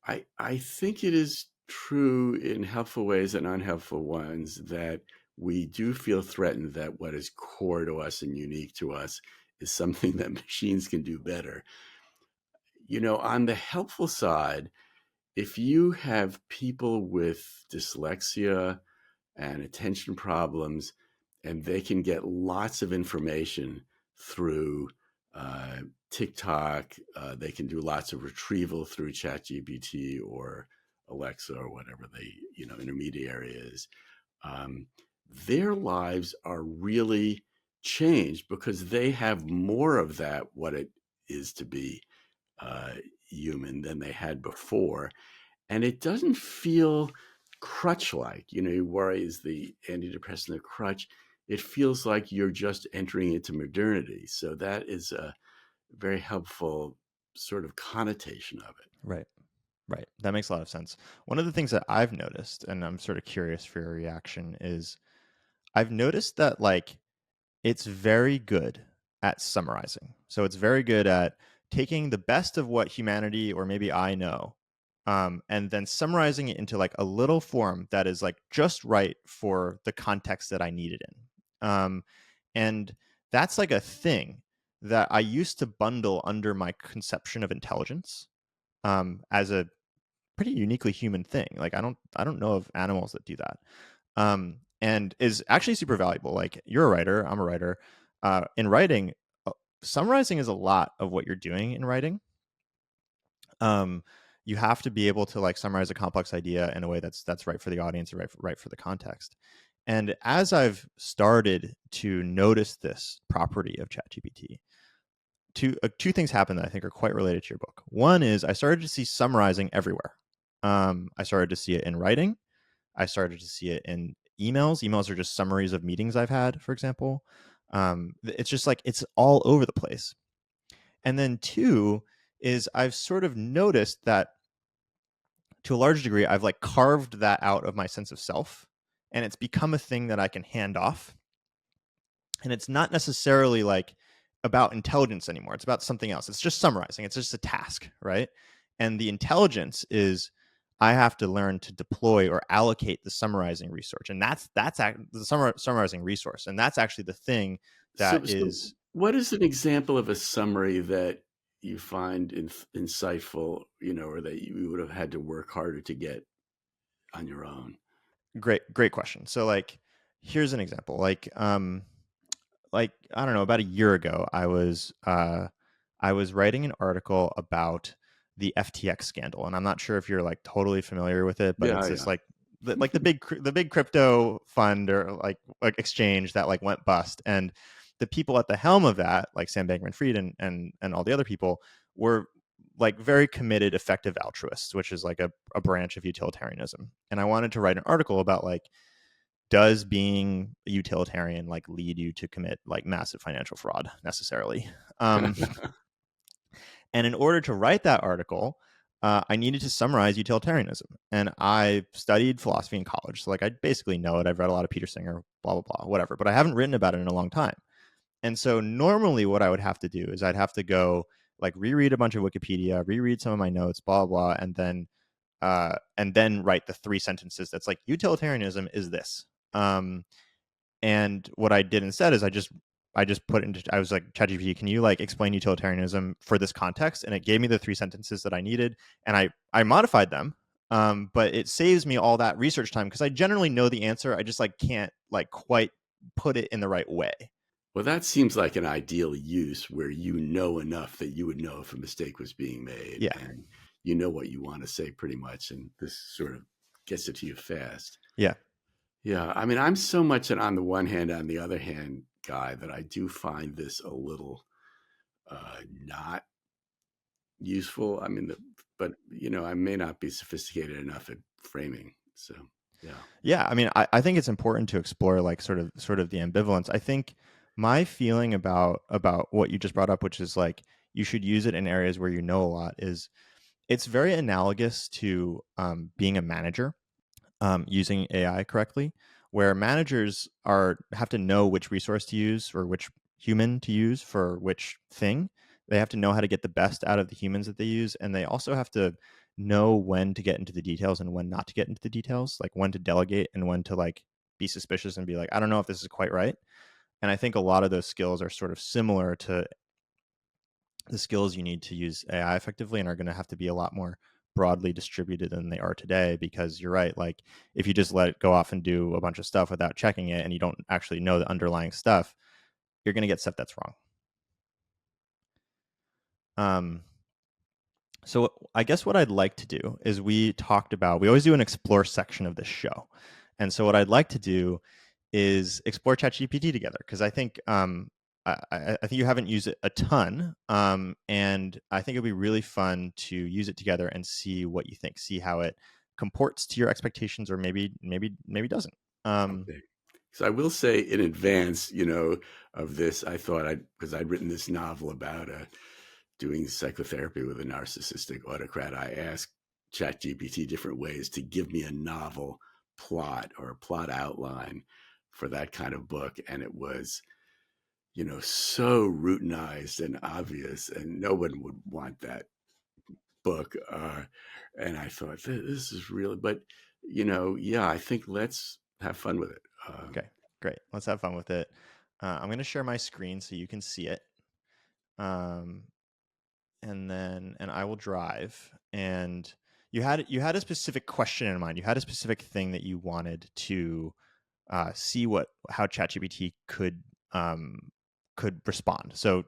I think it is true in helpful ways and unhelpful ones that we do feel threatened that what is core to us and unique to us is something that machines can do better. On the helpful side, if you have people with dyslexia and attention problems, and they can get lots of information through uh, TikTok. They can do lots of retrieval through ChatGPT or Alexa or whatever the intermediary is. Um, their lives are really changed because they have more of that, what it is to be uh, human, than they had before. And it doesn't feel crutch like. You worry, is the antidepressant a crutch? It feels like you're just entering into modernity. So that is a very helpful sort of connotation of it. Right. Right. That makes a lot of sense. One of the things that I've noticed, and I'm sort of curious for your reaction, is I've noticed that like it's very good at summarizing. So it's very good at taking the best of what humanity or maybe I know, and then summarizing it into like a little form that is like just right for the context that I need it in. And that's like a thing that I used to bundle under my conception of intelligence, as a pretty uniquely human thing. Like I don't know of animals that do that, and is actually super valuable. Like you're a writer, I'm a writer. In writing, summarizing is a lot of what you're doing in writing. Um, you have to be able to like summarize a complex idea in a way that's right for the audience and right for the context. And as I've started to notice this property of ChatGPT, two things happen that I think are quite related to your book. One is I started to see summarizing everywhere. I started to see it in writing. I started to see it in emails. Emails are just summaries of meetings I've had, for example. It's just like it's all over the place. And then two is I've sort of noticed that to a large degree, I've like carved that out of my sense of self, and it's become a thing that I can hand off. And it's not necessarily like about intelligence anymore. It's about something else. It's just summarizing. It's just a task, right? And the intelligence is I have to learn to deploy or allocate the summarizing resource, and that's the summarizing resource, and that's actually the thing that So is what is an example of a summary that you find insightful, or that you would have had to work harder to get on your own? great question. So like here's an example. Like I don't know, about a year ago, I was writing an article about the FTX scandal, and I'm not sure if you're like totally familiar with it, but Yeah, it's this yeah. like the big crypto fund or like exchange that like went bust, and the people at the helm of that, like Sam Bankman-Fried and all the other people, were like very committed, effective altruists, which is like a branch of utilitarianism. And I wanted to write an article about like does being a utilitarian like lead you to commit like massive financial fraud necessarily? Um, and in order to write that article, I needed to summarize utilitarianism. And I studied philosophy in college. So like I basically know it. I've read a lot of Peter Singer, blah, blah, blah, whatever. But I haven't written about it in a long time. And so normally what I would have to do is I'd have to go like reread a bunch of Wikipedia, reread some of my notes, blah, blah, and then write the three sentences that's like utilitarianism is this. Um, and what I did instead is I just put into I was like ChatGPT, can you like explain utilitarianism for this context? And it gave me the three sentences that I needed, and I modified them. But it saves me all that research time because I generally know the answer. I just like can't like quite put it in the right way. Well, that seems like an ideal use where you know enough that you would know if a mistake was being made, Yeah, and you know what you want to say pretty much, and this sort of gets it to you fast. yeah, Yeah, I mean, I'm so much an on the one hand, on the other hand guy that I do find this a little not useful. I mean, but I may not be sophisticated enough at framing. So, yeah. yeah. I mean, I think it's important to explore like sort of the ambivalence. I think my feeling about what you just brought up, which is like you should use it in areas where you know a lot, is it's very analogous to being a manager, using AI correctly, where managers are have to know which resource to use or which human to use for which thing. They have to know how to get the best out of the humans that they use, and they also have to know when to get into the details and when not to get into the details, like when to delegate and when to like be suspicious and be like, I don't know if this is quite right. And I think a lot of those skills are sort of similar to the skills you need to use AI effectively and are going to have to be a lot more broadly distributed than they are today because you're right. Like if you just let it go off and do a bunch of stuff without checking it and you don't actually know the underlying stuff, you're going to get stuff that's wrong. Um, so I guess what I'd like to do is we always do an explore section of this show. And so what I'd like to do is explore ChatGPT together, because I think I think you haven't used it a ton, and I think it'd be really fun to use it together and see what you think, see how it comports to your expectations, or maybe doesn't. Okay. So I will say in advance, of this, I thought because I'd written this novel about doing psychotherapy with a narcissistic autocrat, I asked ChatGPT different ways to give me a novel plot or a plot outline for that kind of book. And it was, so routinized and obvious, and no one would want that book. And I thought, this is really, but, yeah, I think let's have fun with it. Okay, great. Let's have fun with it. I'm going to share my screen so you can see it. Um, and I will drive. And you had a specific question in mind. You had a specific thing that you wanted to see how ChatGPT could respond. So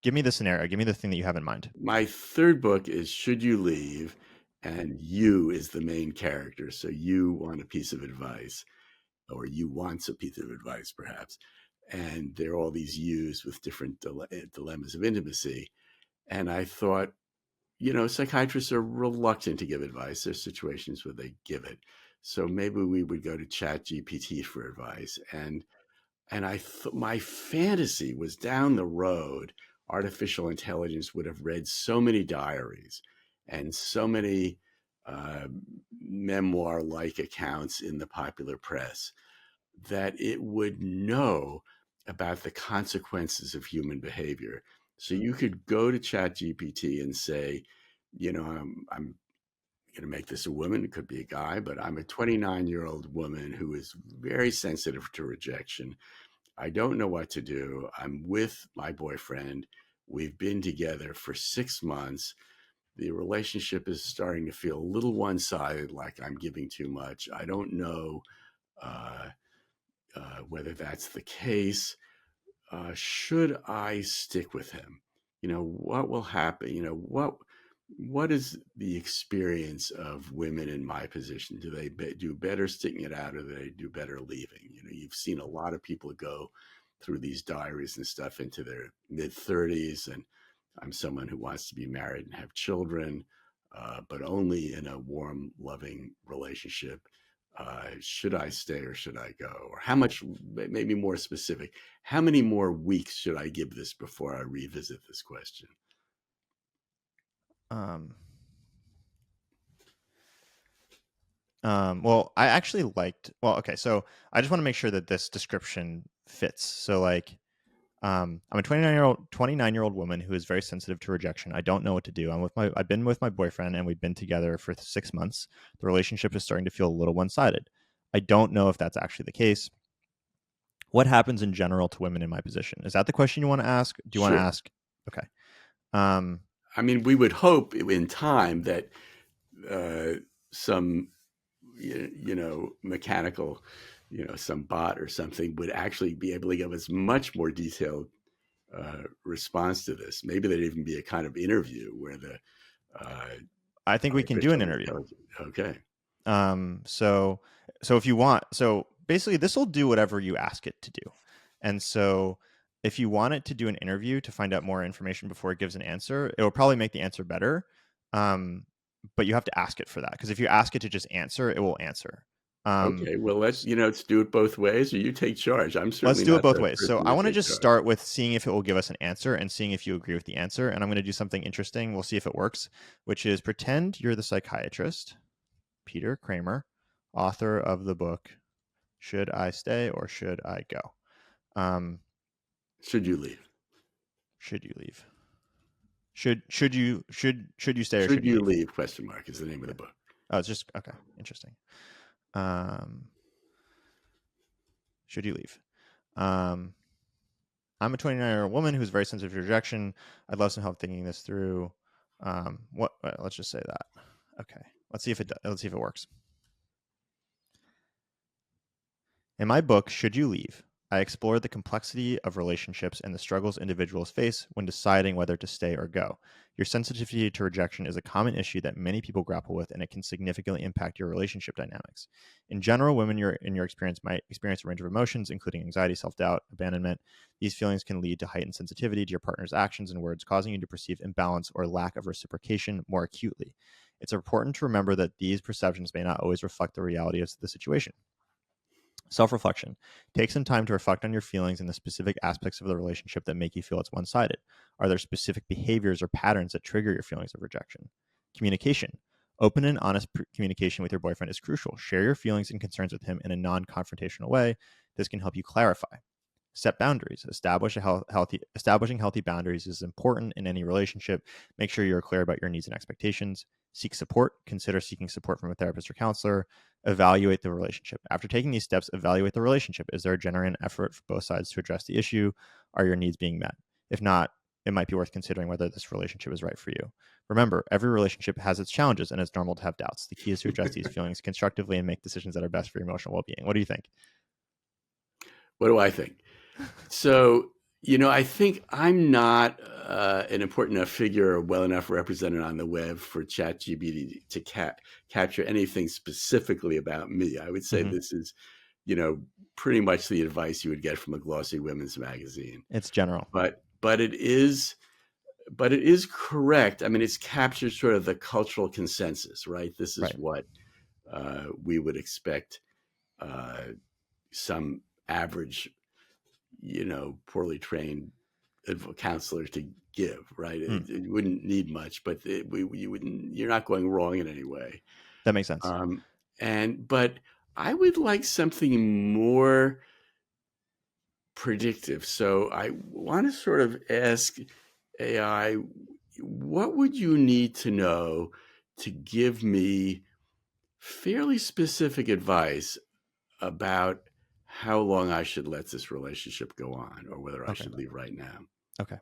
give me the scenario. Give me the thing that you have in mind. My third book is Should You Leave? And you is the main character. So you want a piece of advice, or you want a piece of advice, perhaps. And there are all these yous with different dilemmas of intimacy. And I thought, psychiatrists are reluctant to give advice. There's situations where they give it. So maybe we would go to Chat GPT for advice. And my fantasy was down the road, artificial intelligence would have read so many diaries and so many uh, memoir-like accounts in the popular press that it would know about the consequences of human behavior. So you could go to ChatGPT and say, I'm going to make this a woman. It could be a guy, but I'm a 29-year-old woman who is very sensitive to rejection. I don't know what to do. I'm with my boyfriend. We've been together for 6 months. The relationship is starting to feel a little one-sided, like I'm giving too much. I don't know uh, whether that's the case. Should I stick with him? What will happen? What is the experience of women in my position? Do they do better sticking it out, or do they do better leaving? You've seen a lot of people go through these diaries and stuff into their mid 30s, and I'm someone who wants to be married and have children, but only in a warm, loving relationship. Should I stay or should I go? Or how much, maybe more specific, how many more weeks should I give this before I revisit this question? Um, well, I actually liked. Well, okay, so I just want to make sure that this description fits. So, like, I'm a 29-year-old woman who is very sensitive to rejection. I don't know what to do. I've been with my boyfriend, and we've been together for 6 months. The relationship is starting to feel a little one-sided. I don't know if that's actually the case. What happens in general to women in my position? Is that the question you want to ask? Do you want to Sure. ask? Okay. Um, I mean, we would hope in time that some, mechanical, some bot or something would actually be able to give us much more detailed response to this. Maybe there'd even be a kind of interview where the uh, I think we can do an artificial interview. intelligence. Okay. So if you want, so basically this will do whatever you ask it to do. And so if you want it to do an interview to find out more information before it gives an answer, it will probably make the answer better. But you have to ask it for that, because if you ask it to just answer, it will answer. Okay. Well, let's do it both ways, or you take charge. I'm Let's certainly do it not both the ways. So person I to want to take just charge. start with seeing if it will give us an answer and seeing if you agree with the answer. And I'm going to do something interesting. We'll see if it works, which is pretend you're the psychiatrist, Peter Kramer, author of the book Should I Stay or Should I Go? Should you leave? Should you leave? Should you stay or Should should you you leave? leave? Question mark is the name of Yeah. the book. Oh, it's just okay. Interesting. Should you leave? I'm a 29-year-old woman who's very sensitive to rejection. I'd love some help thinking this through. Let's just say that. Okay. Let's see if it works. In my book, Should You Leave? I explored the complexity of relationships and the struggles individuals face when deciding whether to stay or go. Your sensitivity to rejection is a common issue that many people grapple with, and it can significantly impact your relationship dynamics. In general, women in your experience might experience a range of emotions, including anxiety, self-doubt, abandonment. These feelings can lead to heightened sensitivity to your partner's actions and words, causing you to perceive imbalance or lack of reciprocation more acutely. It's important to remember that these perceptions may not always reflect the reality of the situation. Self-reflection. Take some time to reflect on your feelings and the specific aspects of the relationship that make you feel it's one-sided. Are there specific behaviors or patterns that trigger your feelings of rejection? Communication. Open and honest communication with your boyfriend is crucial. Share your feelings and concerns with him in a non-confrontational way. This can help you clarify. Set boundaries. Establishing healthy boundaries is important in any relationship. Make sure you're clear about your needs and expectations. Seek support. Consider seeking support from a therapist or counselor. Evaluate the relationship. After taking these steps, evaluate the relationship. Is there a genuine effort for both sides to address the issue? Are your needs being met? If not, it might be worth considering whether this relationship is right for you. Remember, every relationship has its challenges, and it's normal to have doubts. The key is to address these feelings constructively and make decisions that are best for your emotional well-being. What do you think? What do I think? So, I think I'm not an important enough figure or well enough represented on the web for ChatGPT to capture anything specifically about me. I would say this is, pretty much the advice you would get from a glossy women's magazine. It's general. But it is correct. I mean, it's captured sort of the cultural consensus, right? This is Right. what we would expect some average, poorly trained counselor to give, right? It wouldn't need much, but you're not going wrong in any way. That makes sense. But I would like something more predictive. So I want to sort of ask AI, what would you need to know to give me fairly specific advice about how long I should let this relationship go on, or whether I should leave right now? Okay.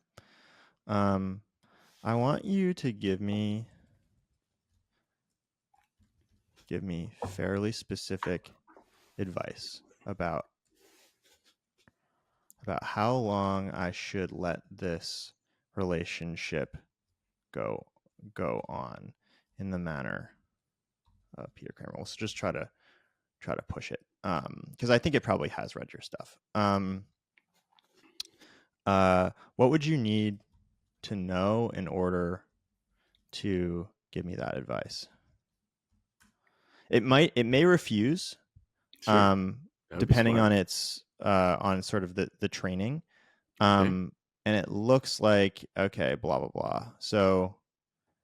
I want you to give me fairly specific advice about how long I should let this relationship go on in the manner of Peter Kramer. Let's just try to push it, because I think it probably has read your stuff. What would you need to know in order to give me that advice? It may refuse, Sure. depending on its on sort of the training. And it looks like, okay, blah blah blah. So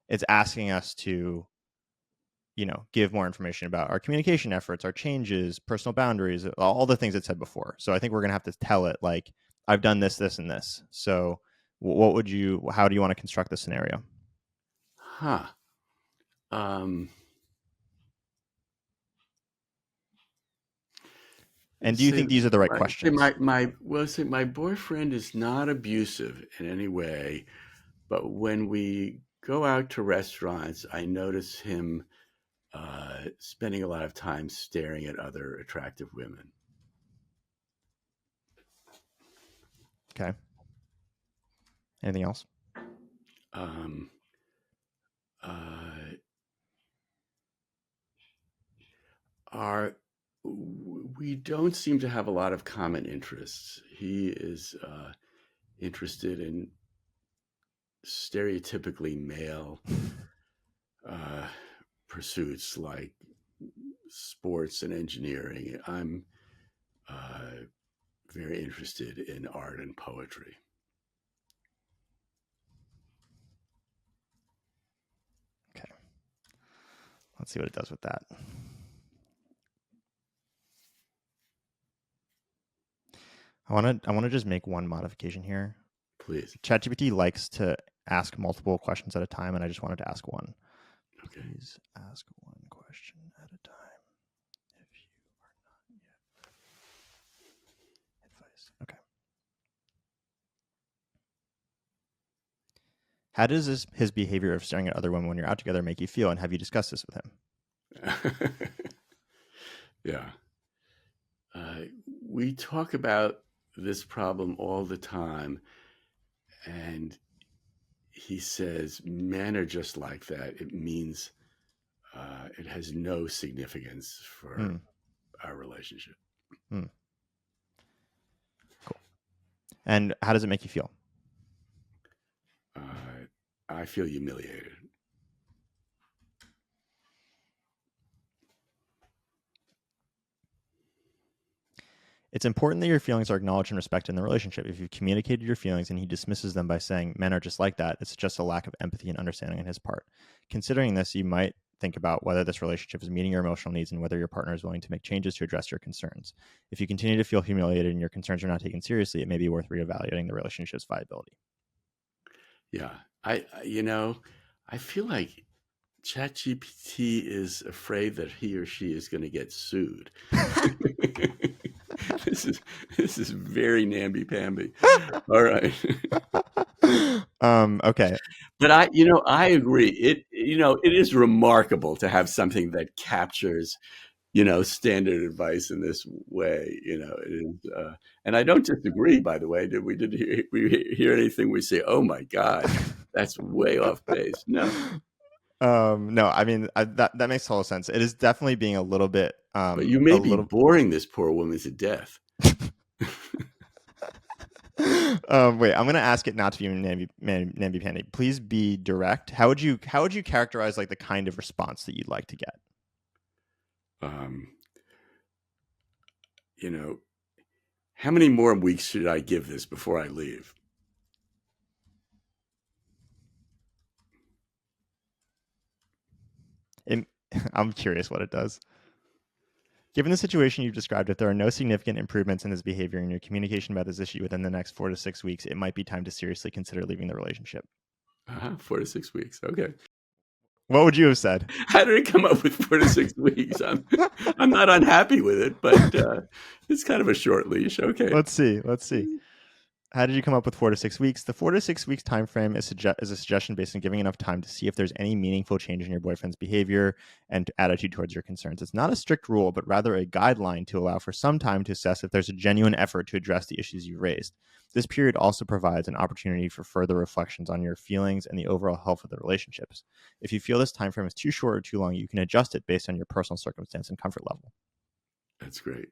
it's asking us to, give more information about our communication efforts, our changes, personal boundaries, all the things it said before. So I think we're gonna have to tell it, like, I've done this, this, and this. So how do you want to construct the scenario? And do you think these are the right questions? My boyfriend is not abusive in any way, but when we go out to restaurants, I notice him spending a lot of time staring at other attractive women. Okay. Anything else? We don't seem to have a lot of common interests. He is interested in stereotypically male pursuits like sports and engineering. I'm very interested in art and poetry. Okay. Let's see what it does with that. I want to just make one modification here. Please. ChatGPT likes to ask multiple questions at a time, and I just wanted to ask one. Okay. Please ask one question at a time if you are not yet. Advice. Okay. How does his behavior of staring at other women when you're out together make you feel, and have you discussed this with him? Yeah. We talk about this problem all the time. And he says, men are just like that. It means it has no significance for Hmm. our relationship. Hmm. Cool. And how does it make you feel? I feel humiliated. It's important that your feelings are acknowledged and respected in the relationship. If you've communicated your feelings and he dismisses them by saying men are just like that, it's just a lack of empathy and understanding on his part. Considering this, you might think about whether this relationship is meeting your emotional needs and whether your partner is willing to make changes to address your concerns. If you continue to feel humiliated and your concerns are not taken seriously, it may be worth reevaluating the relationship's viability. Yeah. I feel like ChatGPT is afraid that he or she is going to get sued. this is very namby-pamby. All right. Okay. But I agree. It is remarkable to have something that captures, standard advice in this way. It is, and I don't disagree. By the way, did we hear anything we say? Oh my God, that's way off base. No. No, I mean that makes total sense. It is definitely being a little bit But you may be boring this poor woman to death. Wait, I'm gonna ask it not to be namby-pamby. Please be direct. How would you characterize like the kind of response that you'd like to get? Um, how many more weeks should I give this before I leave? I'm curious what it does. Given the situation you've described, if there are no significant improvements in his behavior and your communication about this issue within the next 4 to 6 weeks, it might be time to seriously consider leaving the relationship. 4 to 6 weeks. Okay. What would you have said? How did it come up with 4 to 6 weeks? I'm not unhappy with it, but it's kind of a short leash. Okay. Let's see. How did you come up with 4 to 6 weeks? The 4 to 6 weeks time frame is a suggestion based on giving enough time to see if there's any meaningful change in your boyfriend's behavior and attitude towards your concerns. It's not a strict rule, but rather a guideline to allow for some time to assess if there's a genuine effort to address the issues you raised. This period also provides an opportunity for further reflections on your feelings and the overall health of the relationships. If you feel this time frame is too short or too long, you can adjust it based on your personal circumstance and comfort level. That's great.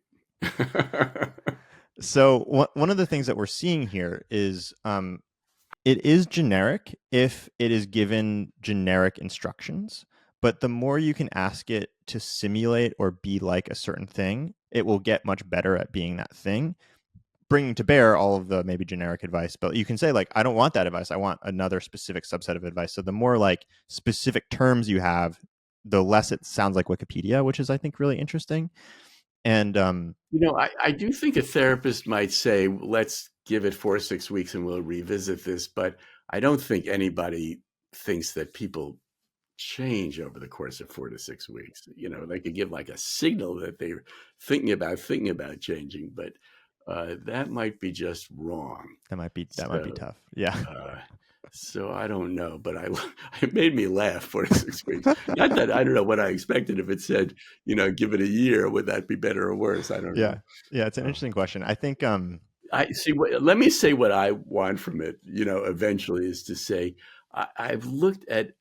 So one of the things that we're seeing here is it is generic if it is given generic instructions, but the more you can ask it to simulate or be like a certain thing, it will get much better at being that thing, bringing to bear all of the maybe generic advice. But you can say like, I don't want that advice. I want another specific subset of advice. So the more like specific terms you have, the less it sounds like Wikipedia, which is, I think, really interesting. And I do think a therapist might say, let's give it 4 or 6 weeks and we'll revisit this. But I don't think anybody thinks that people change over the course of 4 to 6 weeks. They could give like a signal that they're thinking about changing, but that might be just wrong. that might be tough. Yeah. So I don't know, but it made me laugh 4 to 6 weeks. Not that I don't know what I expected. If it said, give it a year, would that be better or worse? I don't know. Yeah, it's an interesting question. I think I see. Let me say what I want from it. Eventually, is to say I've looked at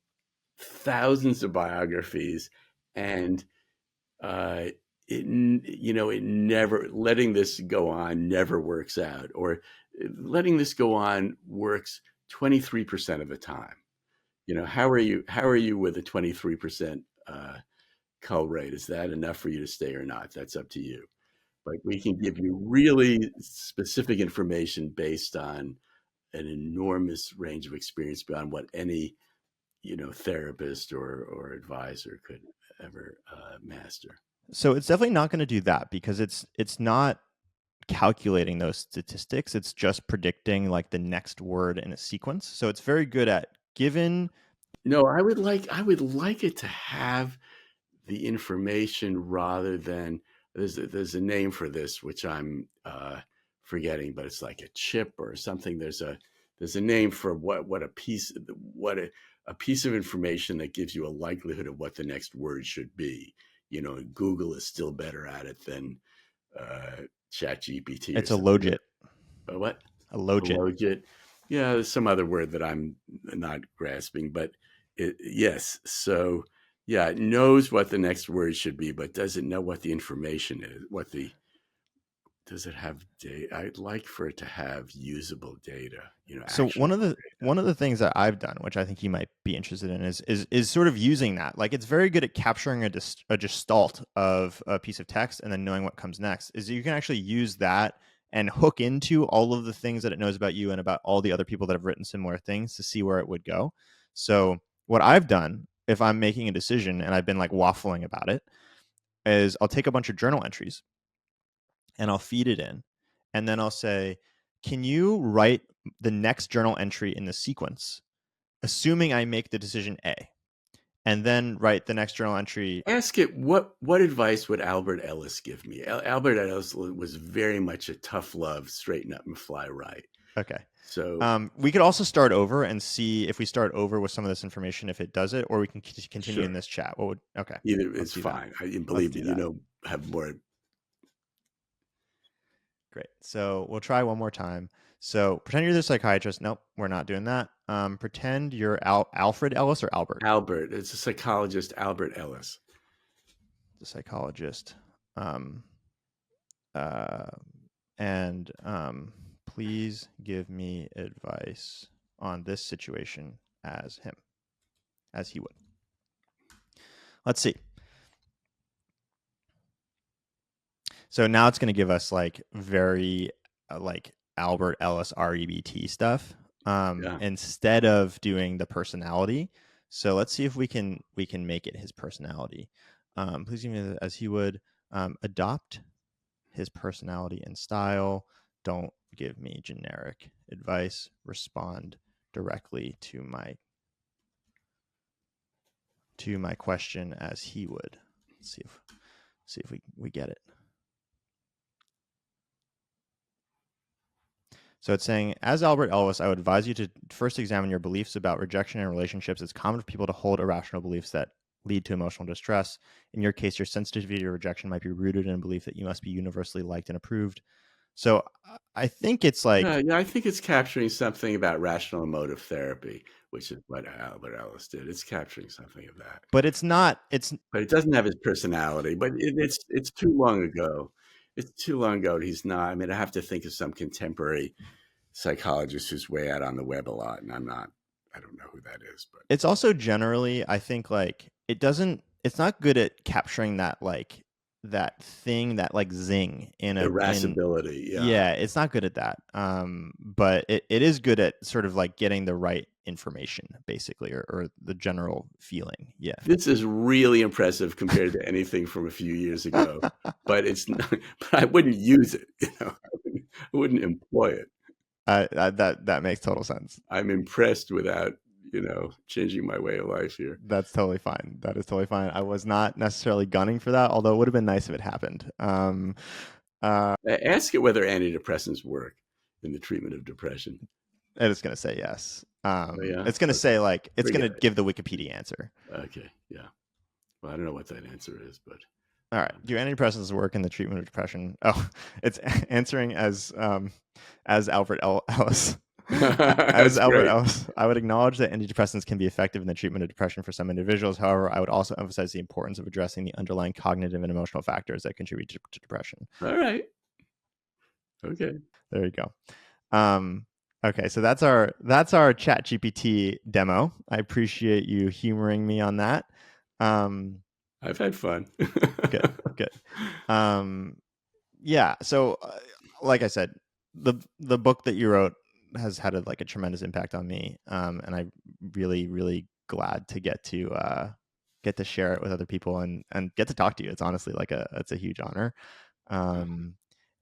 thousands of biographies, and it never, letting this go on never works out, or letting this go on works 23% of the time. How are you with a 23% cull rate? Is that enough for you to stay or not? That's up to you. But we can give you really specific information based on an enormous range of experience beyond what any therapist or advisor could ever master. So it's definitely not going to do that, because it's not calculating those statistics. It's just predicting like the next word in a sequence. So it's very good at given. No, I would like it to have the information rather than, there's a name for this which I'm forgetting, but it's like a chip or something. There's a name for what a piece of information that gives you a likelihood of what the next word should be. Google is still better at it than ChatGPT. It's a logit. What? A logit. Logit. Yeah, there's some other word that I'm not grasping, but yes. So yeah, it knows what the next word should be, but does it know what the information is? Does it have data? I'd like for it to have usable data, So actionable one of the things that I've done, which I think you might be interested in, is sort of using that. Like it's very good at capturing a gestalt of a piece of text and then knowing what comes next. Is you can actually use that and hook into all of the things that it knows about you and about all the other people that have written similar things to see where it would go. So what I've done, if I'm making a decision and I've been like waffling about it, is I'll take a bunch of journal entries and I'll feed it in, and then I'll say, can you write the next journal entry in the sequence, assuming I make the decision A, and then write the next journal entry. Ask it what advice would Albert Ellis give me? Albert Ellis was very much a tough love, straighten up and fly right. Okay. So we could also start over and see if we start over with some of this information, if it does it, or we can continue sure. in this chat. What would okay? Either Let's it's do that. fine. Believe Let's me, do that. have more. Great. So we'll try one more time. So pretend you're the psychiatrist. Nope, we're not doing that. Pretend you're Alfred Ellis or Albert. Albert. It's a psychologist, Albert Ellis. The psychologist. And please give me advice on this situation as he would. Let's see. So now it's going to give us like very like Albert Ellis REBT stuff instead of doing the personality. So let's see if we can make it his personality. Please give me as he would. Adopt his personality and style. Don't give me generic advice. Respond directly to my question as he would. Let's see if we get it. So it's saying, as Albert Ellis, I would advise you to first examine your beliefs about rejection in relationships. It's common for people to hold irrational beliefs that lead to emotional distress. In your case, your sensitivity to rejection might be rooted in a belief that you must be universally liked and approved. So I think it's like... Yeah, I think it's capturing something about rational emotive therapy, which is what Albert Ellis did. It's capturing something of that. But it's not... But it doesn't have his personality. But it's too long ago. It's too long ago. He's not... I mean, I have to think of some contemporary psychologist who's way out on the web a lot, and I don't know who that is. But it's also generally, I think, like it's not good at capturing that like that thing, that like zing in irascibility. Yeah, it's not good at that. But it is good at sort of like getting the right information, basically, or the general feeling. Yeah, this is really impressive compared to anything from a few years ago. But it's not, but I wouldn't use it. I wouldn't employ it. That makes total sense. I'm impressed without changing my way of life here. That's totally fine. That is totally fine. I was not necessarily gunning for that, although it would have been nice if it happened. Ask it whether antidepressants work in the treatment of depression. It is going to say yes. It's going to say like it's going to give the Wikipedia answer. Okay, yeah. Well, I don't know what that answer is, but all right. Do antidepressants work in the treatment of depression? Oh, it's answering as Albert Ellis. As Albert Ellis, I would acknowledge that antidepressants can be effective in the treatment of depression for some individuals. However, I would also emphasize the importance of addressing the underlying cognitive and emotional factors that contribute to depression. All right. Okay. There you go. Okay, so that's our ChatGPT demo. I appreciate you humoring me on that. I've had fun. Good. Yeah. So, like I said, the book that you wrote has had a tremendous impact on me, and I'm really, really glad to get to share it with other people and get to talk to you. It's honestly it's a huge honor.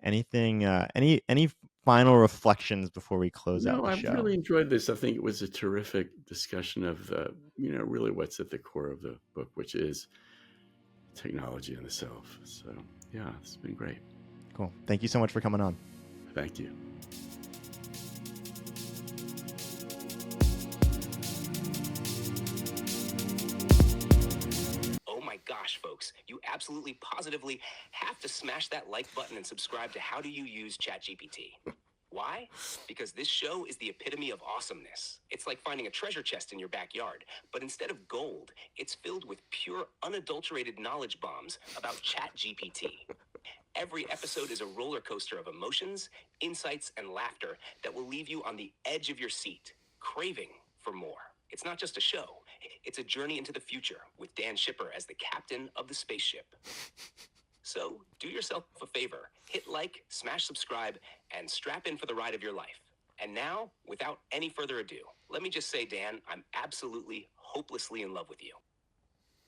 Anything? Any final reflections before we close out the show? I've really enjoyed this. I think it was a terrific discussion of the really what's at the core of the book, which is technology and the self. So yeah, it's been great. Cool. Thank you so much for coming on. Thank you. Oh my gosh, folks, you absolutely positively have to smash that like button and subscribe to How Do You Use ChatGPT. Why? Because this show is the epitome of awesomeness. It's like finding a treasure chest in your backyard, but instead of gold, it's filled with pure, unadulterated knowledge bombs about ChatGPT. Every episode is a roller coaster of emotions, insights, and laughter that will leave you on the edge of your seat, craving for more. It's not just a show, it's a journey into the future with Dan Shipper as the captain of the spaceship. So do yourself a favor, hit like, smash subscribe, and strap in for the ride of your life. And now, without any further ado, let me just say, Dan, I'm absolutely, hopelessly in love with you.